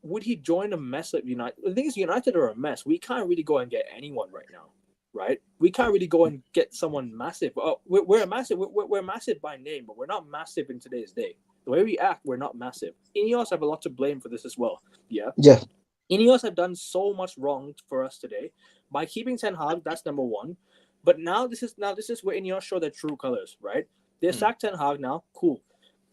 would he join a mess at United? The thing is, United are a mess. We can't really go and get anyone right now, right? We can't really go and get someone massive. We're massive by name, but we're not massive in today's day. The way we act, we're not massive. Ineos have a lot to blame for this as well. Yeah. Ineos have done so much wrong for us today by keeping Ten Hag. That's number one. But now this is where Ineos show their true colors, right? They sacked Ten Hag now. Cool.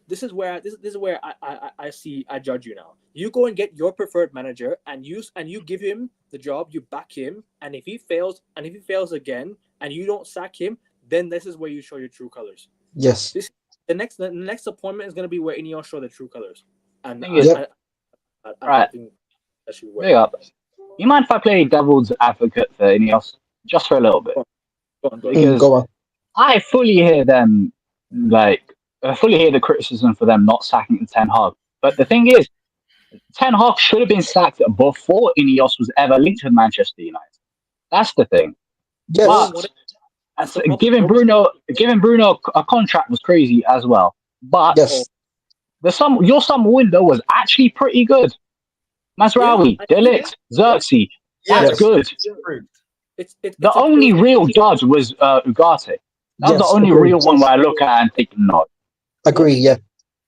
This is where I judge you now. You go and get your preferred manager and you give him the job, you back him, and if he fails again and you don't sack him, then this is where you show your true colors. Yes. The next appointment is going to be where Ineos show their true colors. And I think that should work. Big up. You mind if I play devil's advocate for Ineos just for a little bit? Go on. I fully hear them, I fully hear the criticism for them not sacking Ten Hag. But the thing is, Ten Hag should have been sacked before Ineos was ever linked with Manchester United. That's the thing. Yes. But giving Bruno a contract was crazy as well. But your summer window was actually pretty good. Mazraoui, Delict, Xerxes. That's good. The only real judge was Ugarte. That was the only real one where I look at and think, no. Agree, yeah.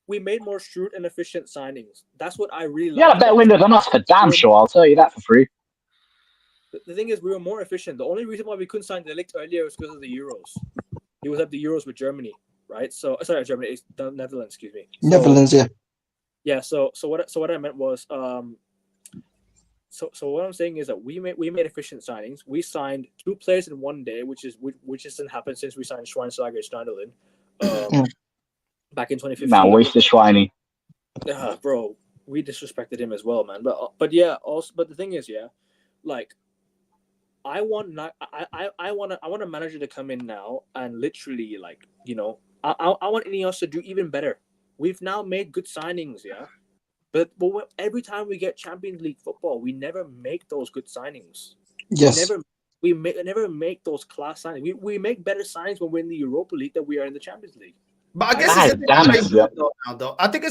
We made more shrewd and efficient signings. That's what I really like. Yeah, a better window than us for damn sure. I'll tell you that for free. The thing is, we were more efficient. The only reason why we couldn't sign Delict earlier was because of the Euros. He was at the Euros with Germany, right? So sorry, Germany, it's the Netherlands. Excuse me. Netherlands, yeah. Yeah. So what I meant was, So what I'm saying is that we made efficient signings. We signed 2 players in one day, which hasn't happened since we signed Schweinsteiger Schneiderlin. Back in 2015. Man, wasted Schweini. Bro, we disrespected him as well, man. But yeah, also, but the thing is, yeah, like I want a manager to come in now and literally, like, you know, I want Ineos to do even better. We've now made good signings, yeah. But every time we get Champions League football, we never make those good signings. Yes. We never make those class signings. We make better signings when we're in the Europa League than we are in the Champions League. But I guess I think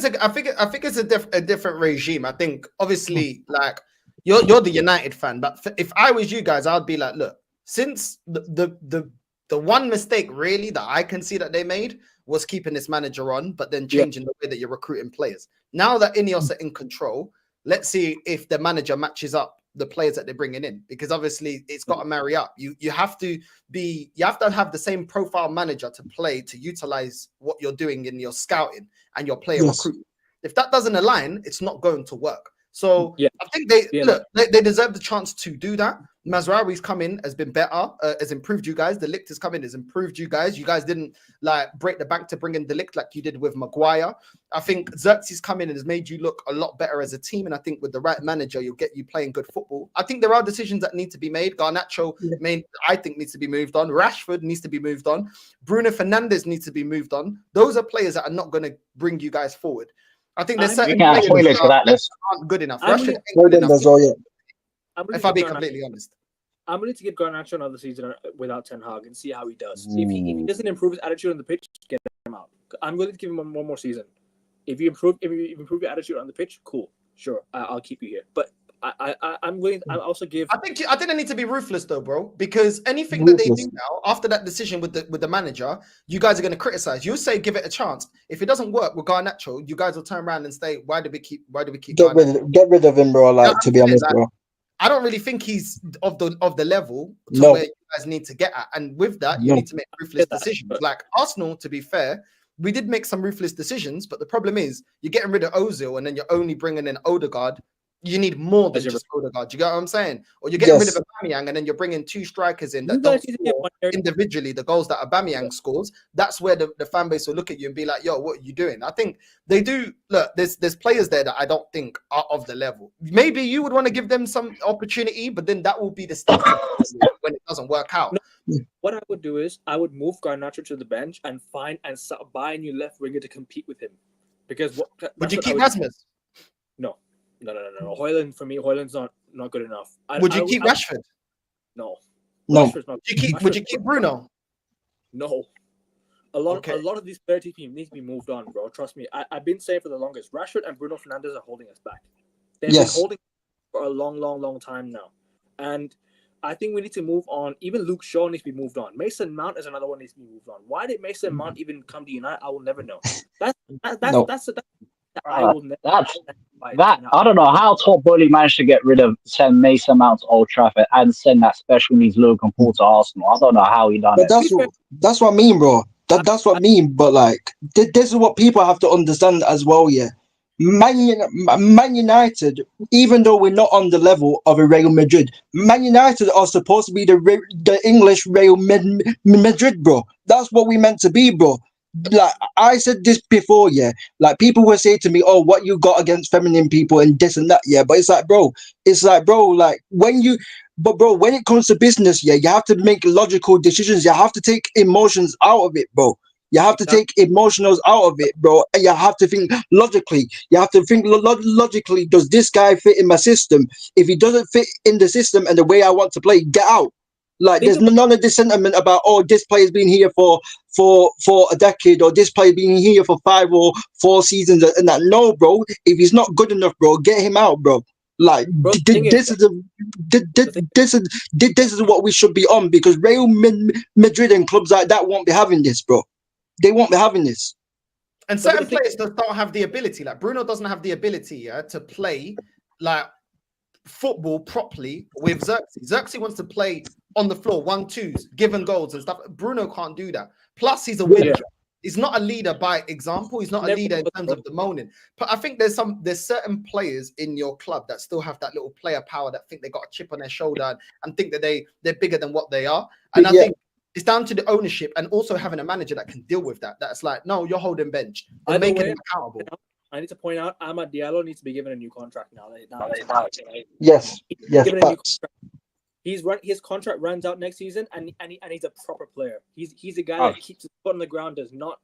it's a different regime. I think obviously, like you're the United fan, but if I was you guys, I'd be like, look, since the one mistake really that I can see that they made was keeping this manager on, but then changing the way that you're recruiting players. Now that Ineos are in control, let's see if the manager matches up the players that they're bringing in, because obviously it's got to marry up. You have to have the same profile manager to utilize what you're doing in your scouting and your player recruitment. If that doesn't align, it's not going to work. So I think they deserve the chance to do that. Mazraoui's come in, has been better, has improved you guys. The Ligt has come in, has improved you guys. You guys didn't like break the bank to bring in the Ligt like you did with Maguire. I think Xerxes come in and has made you look a lot better as a team. And I think with the right manager, you'll get you playing good football. I think there are decisions that need to be made. Garnacho, I think, needs to be moved on. Rashford needs to be moved on. Bruno Fernandes needs to be moved on. Those are players that are not going to bring you guys forward. I think there's certain players that aren't good enough. Rashford ain't good enough. If I'll be completely honest. I'm willing to give Garnacho another season without Ten Hag and see how he does. If he doesn't improve his attitude on the pitch, get him out. I'm willing to give him one more season. If you improve your attitude on the pitch, cool, sure, I'll keep you here. But I'm willing. I also give. I think they need to be ruthless though, bro. Because anything that they do now after that decision with the manager, you guys are going to criticize. You'll say give it a chance. If it doesn't work with Garnacho, you guys will turn around and say, why do we keep get rid of him, bro? Like, to be honest, bro. I don't really think he's of the level to where you guys need to get at. And with that, you need to make ruthless decisions. Like Arsenal, to be fair, we did make some ruthless decisions, but the problem is you're getting rid of Ozil and then you're only bringing in Odegaard. You need more than just Odegaard. You get what I'm saying? Or you're getting rid of Aubameyang and then you're bringing two strikers in that don't score individually the goals that Aubameyang scores. That's where the fan base will look at you and be like, yo, what are you doing? I think they do. Look, there's players there that I don't think are of the level. Maybe you would want to give them some opportunity, but then that will be the step when it doesn't work out. No, what I would do is I would move Garnacho to the bench and buy a new left winger to compete with him. Because would you keep Rasmus? No. Højlund, for me, Højlund's not good enough. Would you keep Rashford? No. Would you keep Bruno? No. A lot of these 30 teams need to be moved on, bro. Trust me. I've been saying for the longest, Rashford and Bruno Fernandes are holding us back. They've been holding for a long time now. And I think we need to move on. Even Luke Shaw needs to be moved on. Mason Mount is another one that needs to be moved on. Why did Mason Mount even come to United? I will never know. I don't know how Top Bully managed to send Mason Mount to Old Trafford and send that special needs Logan Paul to Arsenal. I don't know how he done it. That's what I mean, bro. That's what I mean. But like, this is what people have to understand as well. Yeah, Man United, even though we're not on the level of a Real Madrid, Man United are supposed to be the English Real Madrid, bro. That's what we meant to be, bro. Like I said this before, yeah. Like people will say to me, "Oh, what you got against feminine people and this and that?" Yeah, but it's like, bro, like when it comes to business, yeah, you have to make logical decisions. You have to take emotions out of it, bro. You have to take emotionals out of it, bro. And you have to think logically. You have to think logically. Does this guy fit in my system? If he doesn't fit in the system and the way I want to play, get out. Like there's none of this sentiment about, oh, this player's been here for a decade, or this player's been here for 5 or 4 seasons and that. No, bro. If he's not good enough, bro, get him out, bro. Like this is what we should be on, because Real Madrid and clubs like that won't be having this, bro. They won't be having this. And certain players don't have the ability. Like Bruno doesn't have the ability to play like football properly with Xerxes. Xerxes wants to play on the floor, 1-2s, given goals and stuff. Bruno can't do that. Plus, he's a winner. He's not a leader by example. He's not a leader in terms of the moaning. But I think there's certain players in your club that still have that little player power, that think they got a chip on their shoulder and think that they're bigger than what they are. And I think it's down to the ownership and also having a manager that can deal with that. That's like, no, you're holding bench. You're making him accountable. I need to point out, Amad Diallo needs to be given a new contract now. Yes. His contract runs out next season, and he's a proper player. He's a guy that keeps his foot on the ground, does not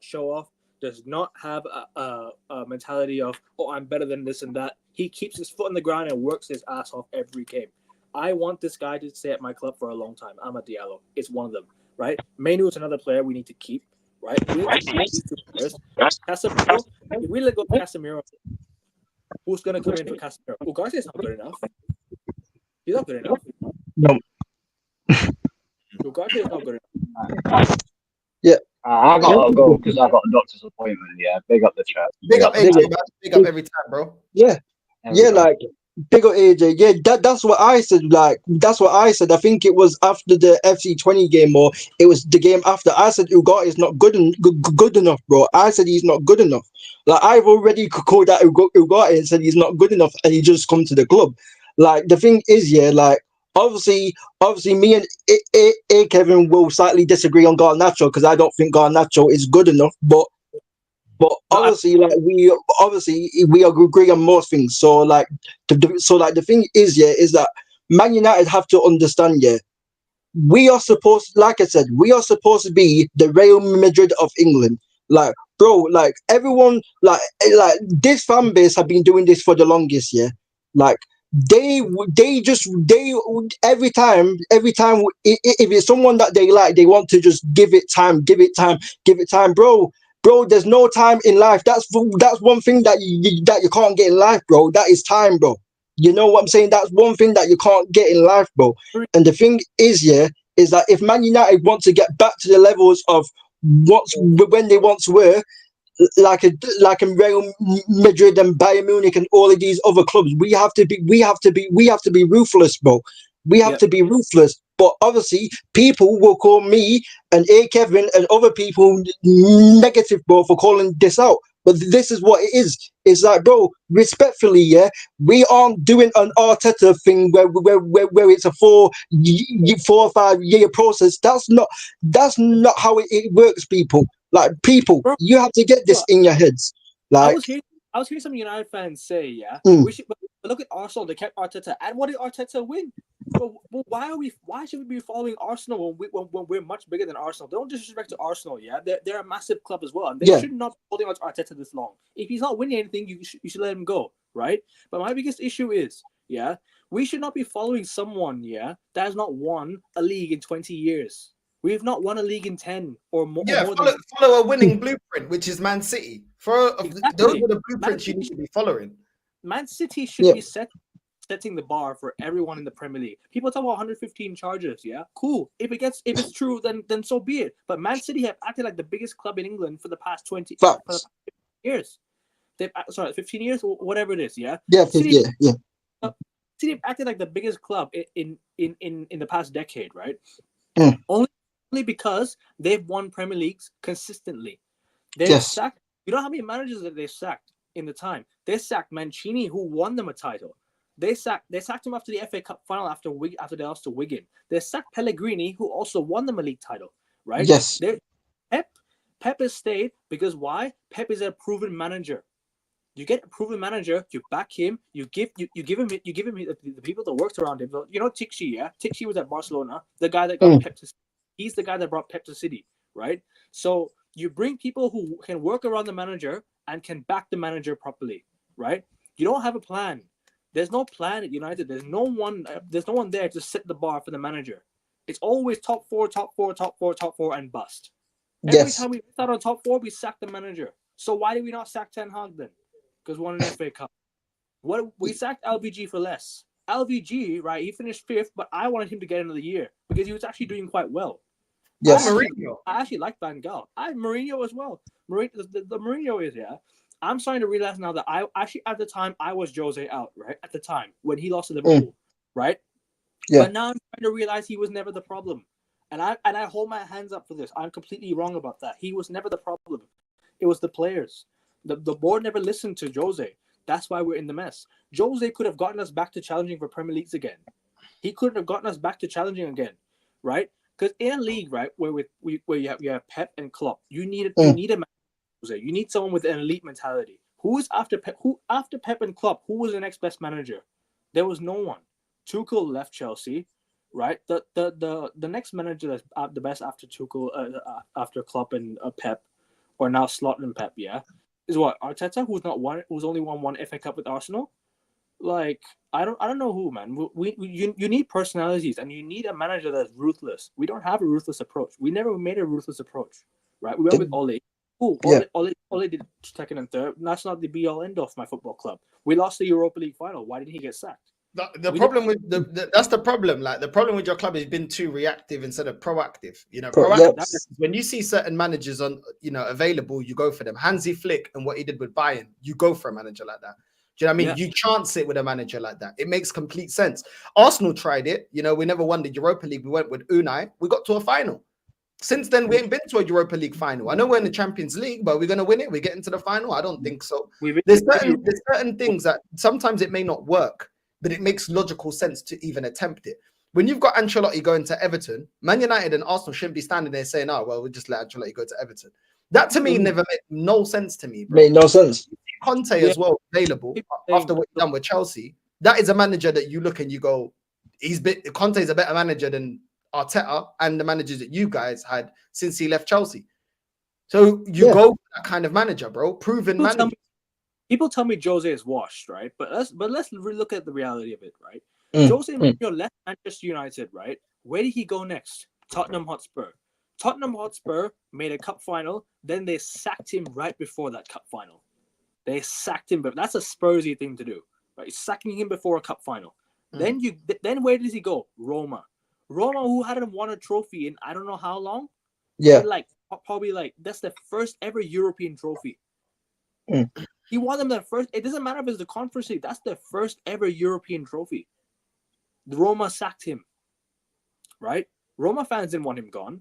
show off, does not have a mentality of, oh, I'm better than this and that. He keeps his foot on the ground and works his ass off every game. I want this guy to stay at my club for a long time. Amad Diallo is one of them, right? Manu is another player we need to keep, right? We need to keep 2 players. Casemiro, if we let go Casemiro, who's going to come in for Casemiro? Ugarte is not good enough. He's not good enough. No. Ugarte is not good enough. Yeah. I gotta go because I got a doctor's appointment. Yeah, big up the chat. Big up AJ, man. Big up every time, bro. Yeah. Like big up AJ. Yeah, that's what I said. Like that's what I said. I think it was after the FC20 game, or it was the game after. I said Ugarte is not good enough, bro. I said he's not good enough. Like I've already called out Ugarte and said he's not good enough, and he just come to the club. Like the thing is, yeah, like obviously me and Kevin will slightly disagree on Garnacho, because I don't think Garnacho is good enough, but obviously like we agree on most things. So like the thing is, yeah, is that Man United have to understand, yeah, we are supposed, like I said, we are supposed to be the Real Madrid of England. Like bro, like everyone, like this fan base have been doing this for the longest, yeah. Like they every time if it's someone that they like, they want to just give it time, bro. There's no time in life. That's one thing that you can't get in life, bro. That is time, bro. You know what I'm saying? That's one thing that you can't get in life, bro. And the thing is, is that if Man United want to get back to the levels of when they once were, like Real Madrid and Bayern Munich and all of these other clubs, we have to be ruthless, bro. We have to be ruthless. But obviously, people will call me and Kevin and other people negative, bro, for calling this out. But this is what it is. It's like, bro, respectfully, we aren't doing an Arteta thing where it's a 4 or 5 year process. That's not how it works, people. Like, people, you have to get this in your heads. Like, I was hearing some United fans say, we should look at Arsenal. They kept Arteta, and what did Arteta win? But why should we be following Arsenal when we're much bigger than Arsenal? Don't disrespect to Arsenal, they're a massive club as well, and they should not be holding on to Arteta this long. If he's not winning anything, you should let him go, right? But my biggest issue is, we should not be following someone, that has not won a league in 20 years. We have not won a league in 10 or more. Follow a winning blueprint, which is Man City. Those are the blueprints you need to be following. Man City should be setting the bar for everyone in the Premier League. People talk about 115 charges, cool. If it's true, then so be it. But Man City have acted like the biggest club in England for the past 20 years. 15 years, whatever it is, City have acted like the biggest club in the past decade, right? Only because they've won Premier Leagues consistently. They've sacked. You know how many managers that they sacked in the time? They sacked Mancini, who won them a title. They sacked him after the FA Cup final after they lost to Wigan. They sacked Pellegrini, who also won them a league title. Right? Yes. Pep has stayed because why? Pep is a proven manager. You get a proven manager, you back him, you give him the people that worked around him. You know Tixi, Tixi was at Barcelona, the guy that got Pep to City. He's the guy that brought Pep to City, right? So you bring people who can work around the manager and can back the manager properly, right? You don't have a plan. There's no plan at United. There's no one there to set the bar for the manager. It's always top four, and bust. Every time we start on top 4, we sack the manager. So why did we not sack Ten Hag then? Because we won an FA Cup. We sacked LVG for less. LVG, right? He finished 5th, but I wanted him to get another year because he was actually doing quite well. Yes. I actually like Van Gaal. I have Mourinho as well. The Mourinho is, I'm starting to realize now that I actually, at the time, I was Jose out, right? At the time, when he lost to Liverpool, right? Yeah. But now I'm starting to realize he was never the problem. And I hold my hands up for this. I'm completely wrong about that. He was never the problem. It was the players. The board never listened to Jose. That's why we're in the mess. Jose could have gotten us back to challenging for Premier Leagues again. He couldn't have gotten us back to challenging again, right? Because in a league, right, where you have Pep and Klopp, you need a manager. You need someone with an elite mentality. Who after Pep and Klopp? Who was the next best manager? There was no one. Tuchel left Chelsea, right? The next manager that's the best after Tuchel, after Klopp and Pep, or now Slot and Pep, is what, Arteta, who's only won 1 FA Cup with Arsenal. Like, I don't know who, man. You need personalities, and you need a manager that's ruthless. We don't have a ruthless approach. We never made a ruthless approach, right? We went with Ole. Cool. Ole did 2nd and 3rd. That's not the be all end all of my football club. We lost the Europa League final. Why didn't he get sacked? The problem with that's the problem. Like, the problem with your club has been too reactive instead of proactive. You know, proactive. When you see certain managers on, available, you go for them. Hansi Flick and what he did with Bayern, you go for a manager like that. Do you know what I mean? Yeah. You chance it with a manager like that. It makes complete sense. Arsenal tried it. We never won the Europa League. We went with Unai. We got to a final. Since then, we ain't been to a Europa League final. I know we're in the Champions League, but we're going to win it. We get into the final. I don't think so. There's certain things that sometimes it may not work, but it makes logical sense to even attempt it. When you've got Ancelotti going to Everton, Man United and Arsenal shouldn't be standing there saying, "Oh, well, we'll just let Ancelotti go to Everton." That to me never made no sense to me, bro. Made no sense. Conte as well available after what he's done with Chelsea. That is a manager that you look and you go, Conte's a better manager than Arteta and the managers that you guys had since he left Chelsea. So you go for that kind of manager, bro. Proven manager. People tell me Jose is washed, right? But let's look at the reality of it, right? Mm, Jose Mourinho left Manchester United, right? Where did he go next? Tottenham Hotspur. Tottenham Hotspur made a cup final, then they sacked him right before that cup final. They sacked him, but that's a Spursy thing to do, right? Sacking him before a cup final. Then where does he go? Roma, who hadn't won a trophy in I don't know how long. yeah. Like probably like that's the first ever European trophy. Mm. He won them the first. It doesn't matter if it's the Conference League. That's the first ever European trophy. The Roma sacked him, right? Roma fans didn't want him gone.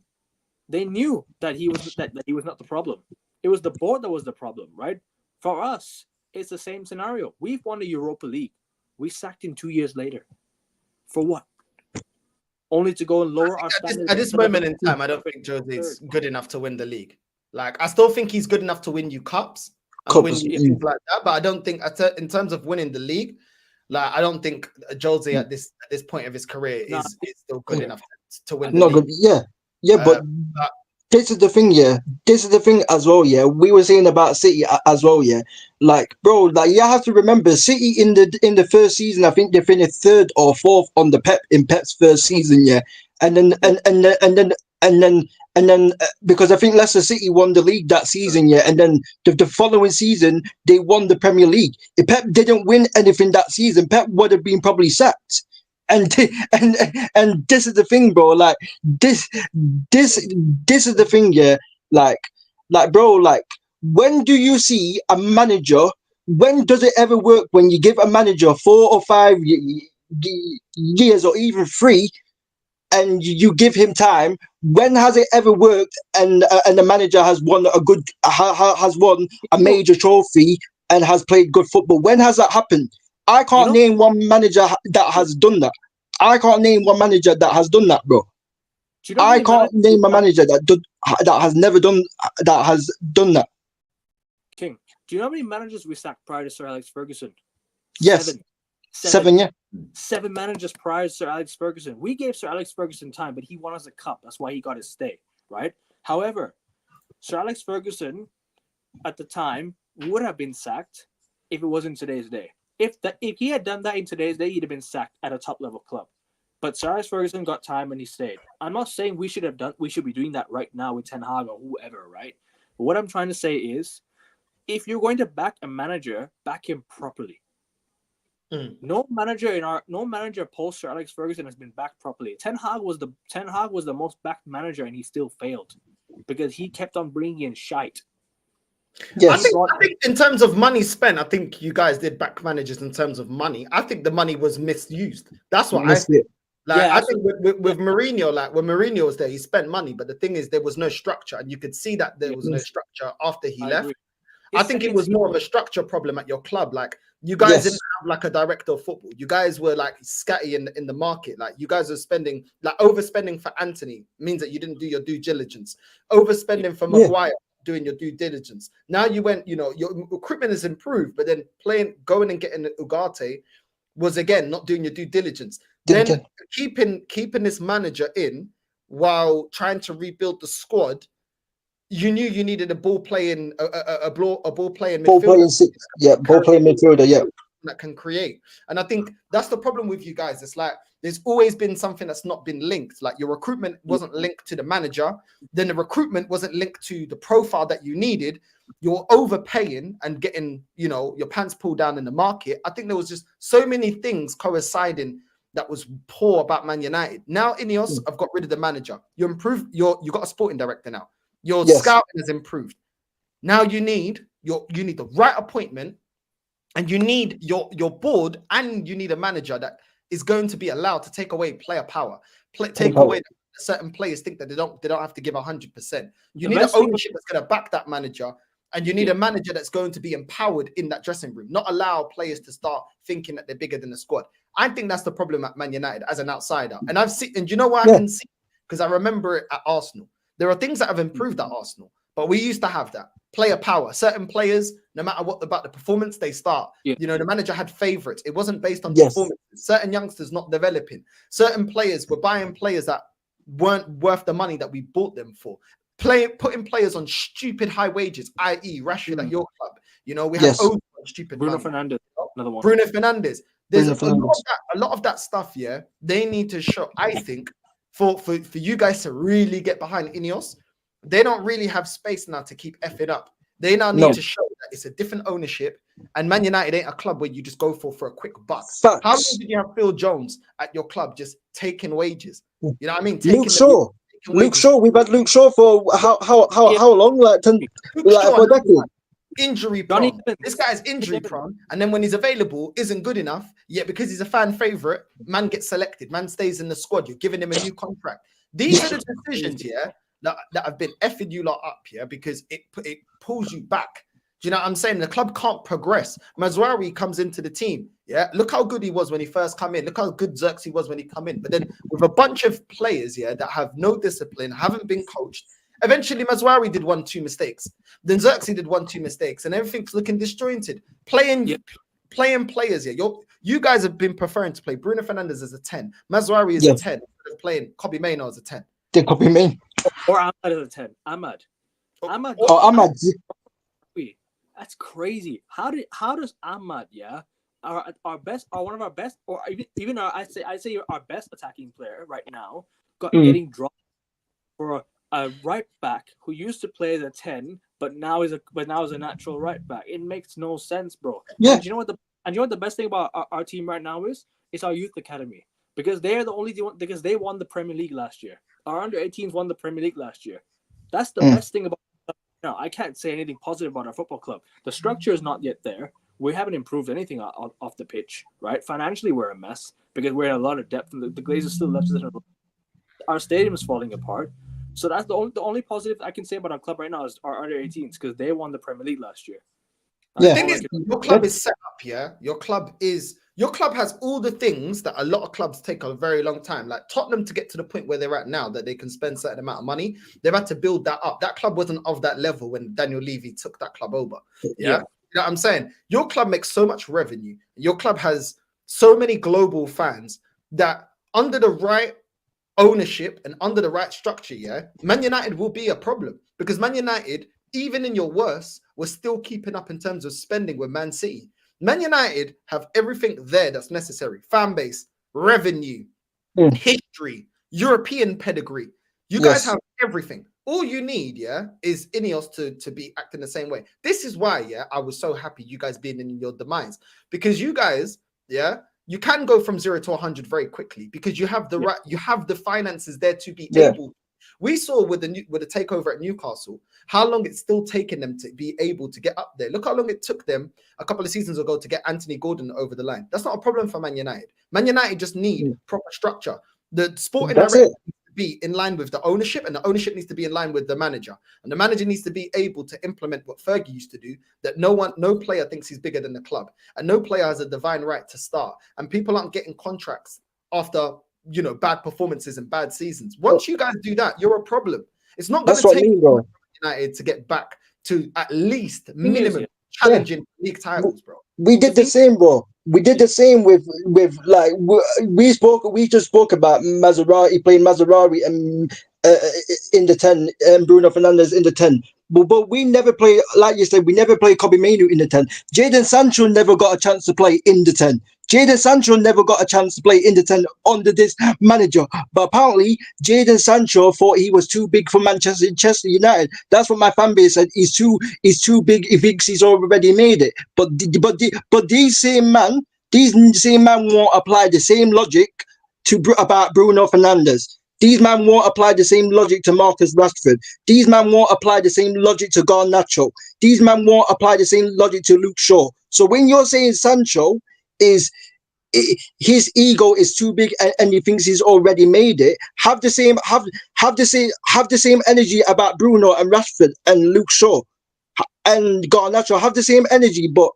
They knew that he was that he was not the problem. It was the board that was the problem, right? For us, it's the same scenario. We've won the Europa League. We sacked him 2 years later. For what? Only to go and lower our standards. At this moment in time, I don't think Jose's good enough to win the league. Like, I still think he's good enough to win you cups and win you things like that. But I don't think, in terms of winning the league, like, I don't think Jose at this point of his career is still good enough to win the Not league. good. Yeah, but this is the thing, yeah. This is the thing as well, yeah. We were saying about City as well, yeah. Like, bro, like you have to remember, City in the first season, I think they finished 3rd or 4th on the Pep's first season, yeah. And then because I think Leicester City won the league that season, yeah. And then the following season they won the Premier League. If Pep didn't win anything that season, Pep would have been probably sacked. And this is the thing, bro. Like this is the thing, yeah. Like bro, like when do you see a manager? When does it ever work when you give a manager 4 or 5 years or even 3, and you give him time? When has it ever worked? And the manager has won has won a major trophy and has played good football. When has that happened? I can't name one manager that has done that. I can't name one manager that has done that, bro. I can't name a manager that has never done that. King, do you know how many managers we sacked prior to Sir Alex Ferguson? Yes. 7, yeah. 7 managers prior to Sir Alex Ferguson. We gave Sir Alex Ferguson time, but he won us a cup. That's why he got his stay, right? However, Sir Alex Ferguson at the time would have been sacked if it wasn't today's day. If he had done that in today's day, he'd have been sacked at a top level club. But Sir Alex Ferguson got time and he stayed. I'm not saying we should be doing that right now with Ten Hag or whoever, right? But what I'm trying to say is, if you're going to back a manager, back him properly. No manager post Sir Alex Ferguson has been backed properly. Ten Hag was the most backed manager, and he still failed because he kept on bringing in shite. Yes. I think in terms of money spent, I think you guys did back managers in terms of money. I think the money was misused. That's what I think. I think with Mourinho, like when Mourinho was there, he spent money, but the thing is, there was no structure, and you could see that there was no structure after he left. I think it was more of a structure problem at your club. Like you guys didn't have like a director of football. You guys were like scatty in the market. Like you guys were spending, like overspending for Anthony means that you didn't do your due diligence. Overspending for Maguire, doing your due diligence. Now you went, your recruitment has improved, but then going and getting Ugarte was again not doing your due diligence. Then keeping this manager in while trying to rebuild the squad. You knew you needed a ball playing midfielder. Ball playing midfielder, that can create. And I think that's the problem with you guys. It's like there's always been something that's not been linked. Like your recruitment wasn't linked to the manager, then the recruitment wasn't linked to the profile that you needed. You're overpaying and getting, your pants pulled down in the market. I think there was just so many things coinciding that was poor about Man United. Now Ineos have got rid of the manager. You improved. You got a sporting director now. Your scouting has improved. Now you need the right appointment, and you need your board, and you need a manager that is going to be allowed to take away player power, take away certain players think that they don't have to give 100%. You need an ownership that's going to back that manager, and you need a manager that's going to be empowered in that dressing room, not allow players to start thinking that they're bigger than the squad. I think that's the problem at Man United as an outsider, and I've seen, and you know why I can see, because I remember it at Arsenal. There are things that have improved at Arsenal, but we used to have that player power. Certain players, no matter what about the performance, they start. The manager had favorites. It wasn't based on performance. Certain youngsters not developing. Certain players were buying players that weren't worth the money that we bought them for. Putting players on stupid high wages, i.e. Rashford at your club. We had Ozil stupid Bruno man. Fernandes, another one. Bruno Fernandes. There's Bruno a lot of that stuff, yeah. They need to show, I think, for you guys to really get behind Ineos, they don't really have space now to keep effing up. They now need No. to show that it's a different ownership, and Man United ain't a club where you just go for a quick buck. Facts. How long did you have Phil Jones at your club just taking wages? You know what I mean? Luke Shaw. Luke Shaw. We've had Luke Shaw for how long? Like for a decade. Injury prone. This guy's injury prone, and then when he's available, isn't good enough. Yet because he's a fan favorite, man gets selected. Man stays in the squad. You're giving him a new contract. These are the decisions, yeah, that have been effing you lot up, yeah, because it pulls you back. Do you know what I'm saying? The club can't progress. Mazraoui comes into the team. Yeah, look how good he was when he first come in. Look how good Xerxes was when he come in. But then with a bunch of players, yeah, that have no discipline, haven't been coached. Eventually, Mazraoui did 1-2 mistakes. Then Xerxes did 1-2 mistakes, and everything's looking disjointed. Playing players here. You guys have been preferring to play Bruno Fernandes as a 10. Mazraoui is a 10. Instead of playing Kobe Mainoo as a 10. They copy me. Or Ahmad as a 10. Ahmad. Ahmad. That's crazy. How does Ahmad, our best, or one of our best, or even our, I'd say our best attacking player right now, getting dropped for a right back who used to play as a 10, but now is a natural right back. It makes no sense, bro. Yeah. And you know what the best thing about our team right now is? It's our youth academy, because they're the only one, because they won the Premier League last year. Our under-18s won the Premier League last year. That's the best thing about. No, I can't say anything positive about our football club. The structure is not yet there. We haven't improved anything off the pitch, right? Financially, we're a mess because we're in a lot of depth, and the Glazers still left us. Our stadium is falling apart. So that's the only positive I can say about our club right now is our under-18s, because they won the Premier League last year. The thing is, your club is set up, yeah? Your club has all the things that a lot of clubs take a very long time. Like Tottenham, to get to the point where they're at now, that they can spend a certain amount of money, they've had to build that up. That club wasn't of that level when Daniel Levy took that club over. Yeah. You know what I'm saying? Your club makes so much revenue. Your club has so many global fans that under the right ownership and under the right structure, yeah, Man United will be a problem, because Man United, even in your worst, we're still keeping up in terms of spending with Man City. Man United have everything there that's necessary. Fan base, revenue, history, European pedigree. You guys have everything. All you need, yeah, is Ineos to be acting the same way. This is why, yeah, I was so happy you guys being in your demise. Because you guys, yeah, you can go from 0 to 100 very quickly, because you have the right, you have the finances there to be able. We saw with the takeover at Newcastle how long it's still taking them to be able to get up there. Look how long it took them a couple of seasons ago to get Anthony Gordon over the line. That's not a problem for Man United. Man United just need proper structure. The sporting director needs to be in line with the ownership, and the ownership needs to be in line with the manager. And the manager needs to be able to implement what Fergie used to do, that no player thinks he's bigger than the club, and no player has a divine right to start. And people aren't getting contracts after bad performances and bad seasons. Once you guys do that, you're a problem. It's not going to take United to get back to at least minimum challenging league titles, bro. We did the same, bro. We did the same with like we just spoke about Mazraoui playing Mazraoui and in the 10 and Bruno Fernandes in the 10. But we never play, like you said, we never play Kobe Mainoo in the 10. Jadon Sancho never got a chance to play in the 10. Jadon Sancho never got a chance to play in the 10 under this manager. But apparently, Jadon Sancho thought he was too big for Manchester United. That's what my fan base said. He's too big. He thinks he's already made it. But these same man won't apply the same logic about Bruno Fernandes. These man won't apply the same logic to Marcus Rashford. These man won't apply the same logic to Garnacho. These man won't apply the same logic to Luke Shaw. So when you're saying Sancho his ego is too big and he thinks he's already made it, have the same energy about Bruno and Rashford and Luke Shaw and Garnacho. Have the same energy, but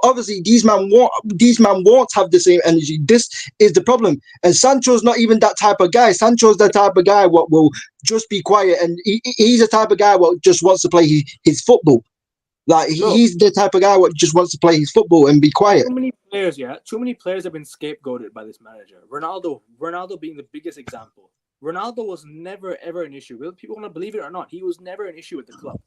obviously these man won't have the same energy. This is the problem. And Sancho's not even that type of guy. Sancho's the type of guy what will just be quiet, and he's the type of guy what just wants to play his football. Like he's the type of guy what just wants to play his football and be quiet. Too many players have been scapegoated by this manager. Ronaldo being the biggest example. Ronaldo was never ever an issue. Whether people want to believe it or not, he was never an issue with the club.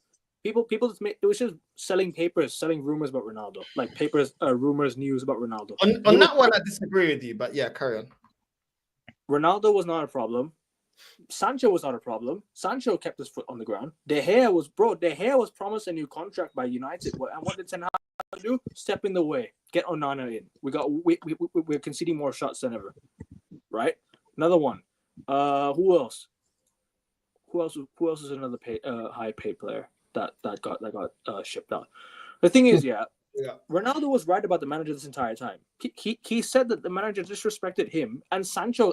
People it was just selling papers, selling rumors about Ronaldo, like papers, rumors, news about Ronaldo. On that one, I disagree with you, but yeah, carry on. Ronaldo was not a problem. Sancho was not a problem. Sancho kept his foot on the ground. De Gea was promised a new contract by United. And what did Ten Hag do? Step in the way. Get Onana in. We're conceding more shots than ever. Right? Another one. Who else? Who else is another high paid player that got shipped out? The thing is, yeah. Ronaldo was right about the manager this entire time. He said that the manager disrespected him, and Sancho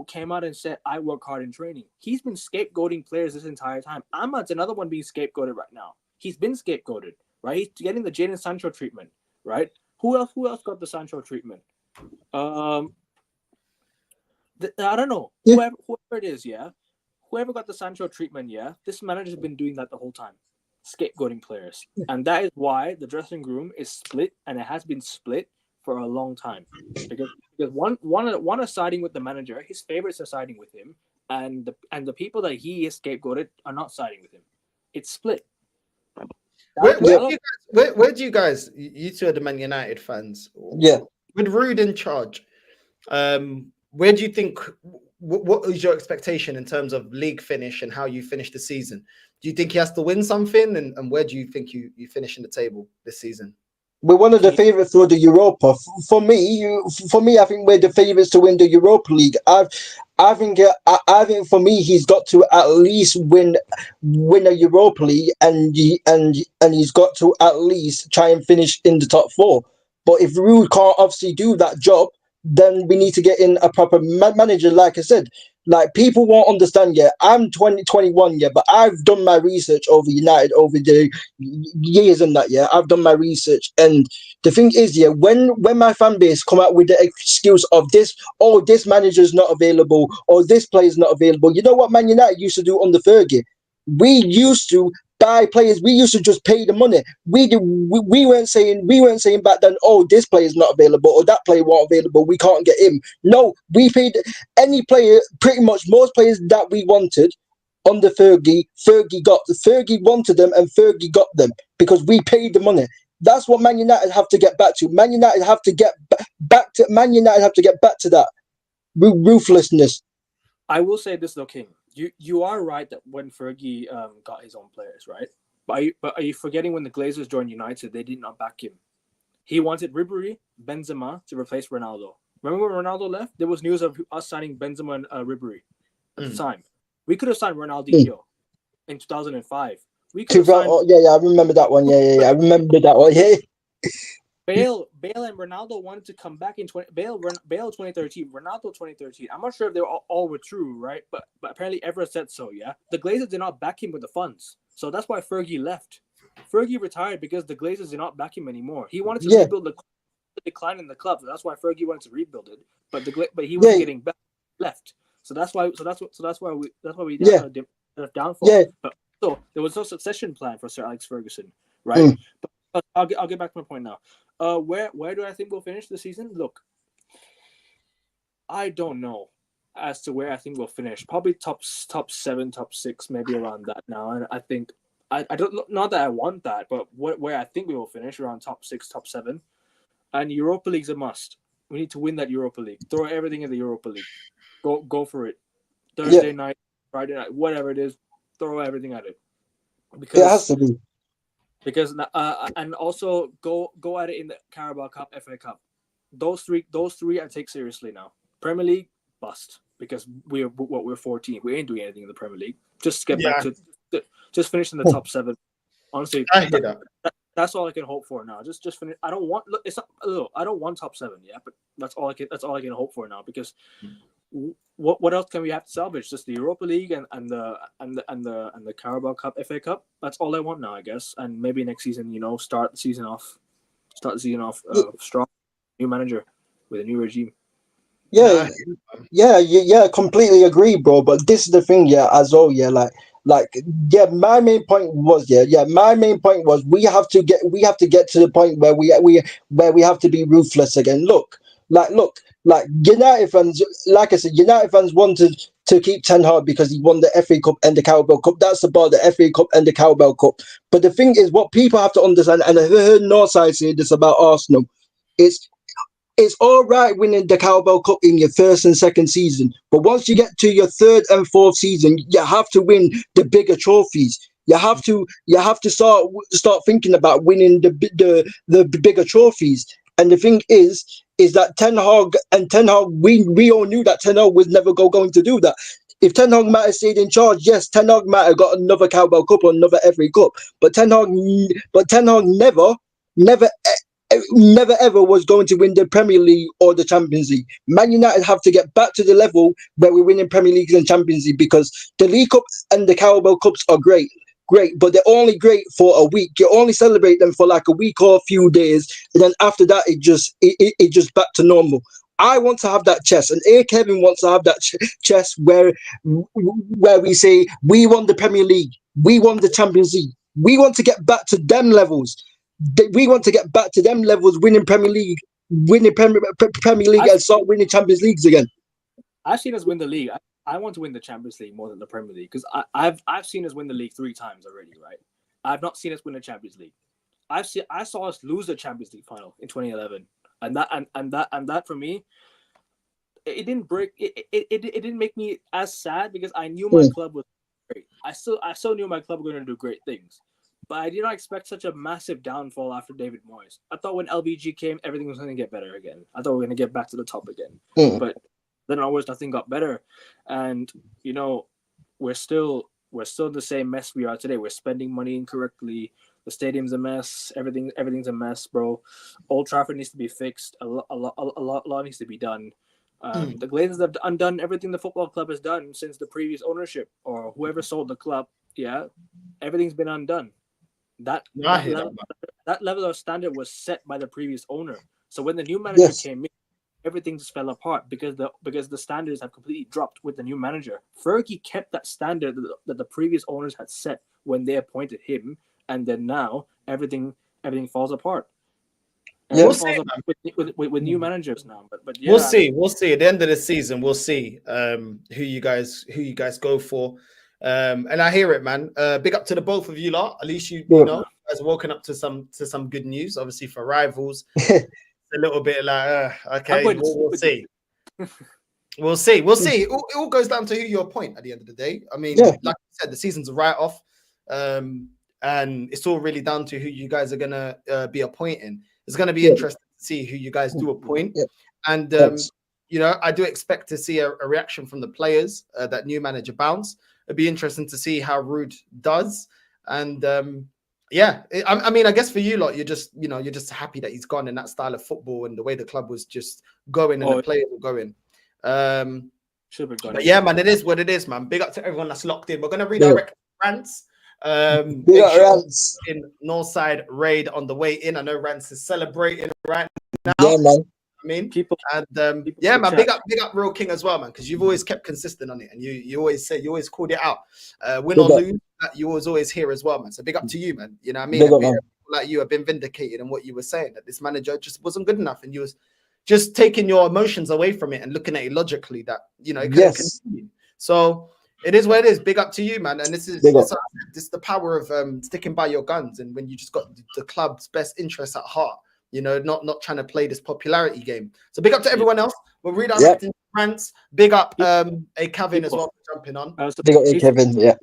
came out and said, "I work hard in training." He's been scapegoating players this entire time. Ahmad's another one being scapegoated right now. He's been scapegoated, right? He's getting the Jadon Sancho treatment, right? Who else got the Sancho treatment? I don't know. Whoever it is, yeah. Whoever got the Sancho treatment, yeah. This manager's been doing that the whole time. Scapegoating players, and that is why the dressing room is split, and it has been split for a long time. Because one is siding with the manager, his favorites are siding with him, and the people that he is scapegoated are not siding with him. It's split. Where do you guys? You two are the Man United fans. Yeah. With Rude in charge, where do you think? What is your expectation in terms of league finish and how you finish the season? Do you think he has to win something? And where do you think you finish in the table this season? We're one of the favourites for the Europa. For me, I think we're the favourites to win the Europa League. I think for me, he's got to at least win a Europa League, and he's got to at least try and finish in the top 4. But if Rude can't obviously do that job, then we need to get in a proper manager. Like I said, like people won't understand yet. I'm 21, yeah, but I've done my research over United over the years and that, yeah. I've done my research, and the thing is, yeah, when my fan base come out with the excuse of this manager's not available or this player's not available, you know what Man United used to do under Fergie? We used to buy players. We used to just pay the money. We weren't saying back then, oh, this player is not available or that player wasn't available, we can't get him. No, we paid any player, pretty much most players that we wanted under Fergie. Fergie wanted them, and Fergie got them because we paid the money. That's what Man United have to get back to. Man United have to get back to that ruthlessness. I will say this though, King. You are right that when Fergie got his own players, right? But are you forgetting when the Glazers joined United, they did not back him. He wanted Ribery, Benzema to replace Ronaldo. Remember when Ronaldo left? There was news of us signing Benzema and Ribery at the time. We could have signed Ronaldinho in 2005. We could have signed... I remember that one. Yeah, I remember that one. Yeah. Bale and Ronaldo wanted to come back in Bale 2013, Ronaldo 2013. I'm not sure if they all were true, right? But apparently Everett said so, yeah? The Glazers did not back him with the funds. So that's why Fergie left. Fergie retired because the Glazers did not back him anymore. He wanted to rebuild the decline in the club. So that's why Fergie wanted to rebuild it. But he wasn't getting back, left. So that's why we did a downfall. Yeah. But so there was no succession plan for Sir Alex Ferguson, right? But I'll get back to my point now. Where do I think we'll finish the season? Look, I don't know as to where I think we'll finish. Probably top 7, top 6, maybe around that now. And I think I don't, not that I want that, but where I think we will finish around top 6, top 7. And Europa League's a must. We need to win that Europa League. Throw everything in the Europa League. Go for it. Thursday night, Friday night, whatever it is, throw everything at it. Because it has to be. Because and also go at it in the Carabao Cup, FA Cup. Those three I take seriously now. Premier League bust because we're 14. We ain't doing anything in the Premier League. Just get back to just finish in the top 7. Honestly, that's all I can hope for now. Just finish. I don't want. Look, it's not. I don't want top 7. Yeah, but that's all I can hope for now because. What else can we have to salvage? Just the Europa League and the Carabao Cup, FA Cup. That's all I want now, I guess. And maybe next season, start the season off strong. New manager with a new regime. Yeah, completely agree, bro. But this is the thing, yeah, as well, yeah, my main point was we have to get to the point where we have to be ruthless again. Look, Like, look, like United fans, like I said, United fans wanted to keep Ten Hag because he won the FA Cup and the Carabao Cup. That's about the FA Cup and the Carabao Cup. But the thing is, what people have to understand, and I heard Northside say this about Arsenal, it's all right winning the Carabao Cup in your first and second season, but once you get to your third and fourth season, you have to win the bigger trophies. You have to start thinking about winning the bigger trophies. And the thing is that Ten Hag, we all knew that Ten Hag was never going to do that. If Ten Hag might have stayed in charge, yes, Ten Hag might have got another Carabao Cup or another FA Cup, but Ten Hag never ever was going to win the Premier League or the Champions League. Man United have to get back to the level where we're winning Premier Leagues and Champions League, because the League Cups and the Carabao Cups are great, but they're only great for a week. You only celebrate them for like a week or a few days, and then after that, it just back to normal. I want to have that chest, and Kevin wants to have that chest where we say we won the Premier League, we won the Champions League. We want to get back to them levels. We want to get back to them levels, winning Premier League, and start winning Champions Leagues again. I've seen us win the league. I want to win the Champions League more than the Premier League, because I've seen us win the league 3 times already, right? I've not seen us win the Champions League. I saw us lose the Champions League final in 2011, and that for me, it didn't break. It didn't make me as sad, because I knew my club was great. I still knew my club were going to do great things. But I did not expect such a massive downfall after David Moyes. I thought when LBG came, everything was going to get better again. I thought we were going to get back to the top again. But then always nothing got better. And, you know, we're still in the same mess we are today. We're spending money incorrectly. The stadium's a mess. Everything's a mess, bro. Old Trafford needs to be fixed. A lot needs to be done. The Glazers have undone everything the football club has done since the previous ownership or whoever sold the club. Yeah, everything's been undone. That level of standard was set by the previous owner. So when the new manager came in, everything just fell apart because the standards have completely dropped with the new manager. Fergie kept that standard that the previous owners had set when they appointed him, and then now everything falls apart. We'll see, with new managers now, but yeah, we'll see. At the end of the season, we'll see who you guys go for. And I hear it, man. Big up to the both of you lot. At least you know, guys are woken up to some good news. Obviously for rivals, it's a little bit like okay, we'll see. We'll see. It all goes down to who you appoint at the end of the day. I mean, like I said, the season's a write-off, and it's all really down to who you guys are gonna be appointing. It's gonna be interesting to see who you guys do appoint, and you know, I do expect to see a reaction from the players. That new manager bounce. It'd be interesting to see how Rude does, and I mean, I guess for you lot, you're just happy that he's gone in that style of football and the way the club was just going and the players were going. Should have gone. But yeah, man, it is what it is, man. Big up to everyone that's locked in. We're gonna redirect Rants. In Northside raid on the way in. I know Rants is celebrating right now. Yeah, man. I mean, people, man, big up Real King as well, man, because you've always kept consistent on it, and you always called it out, win or lose, you always here as well, man. So big up to you, man. You know what I mean? Like you have been vindicated in what you were saying, that this manager just wasn't good enough, and you was just taking your emotions away from it and looking at it logically. That you know, it couldn't continue. So it is what it is. Big up to you, man. And this is the power of sticking by your guns, and when you just got the club's best interests at heart. You know, not trying to play this popularity game. So big up to everyone else. We're redirecting Rants. Big up Kevin as well for jumping on. Big up Kevin,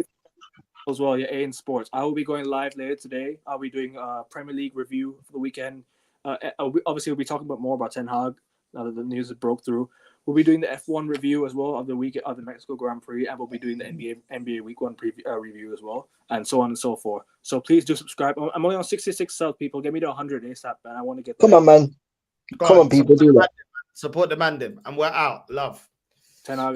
as well, A in Sports. I will be going live later today. I'll be doing a Premier League review for the weekend. Obviously, we'll be talking more about Ten Hag now that the news has broke through. We'll be doing the F1 review as well of the week of the Mexico Grand Prix, and we'll be doing the NBA Week 1 review as well, and so on and so forth. So please do subscribe. I'm only on 66 subs, people. Get me to 100 ASAP, man. I want to get there. Come on, man. Come on, people. Do that. Support the man, and we're out. Love. Ten Hag out.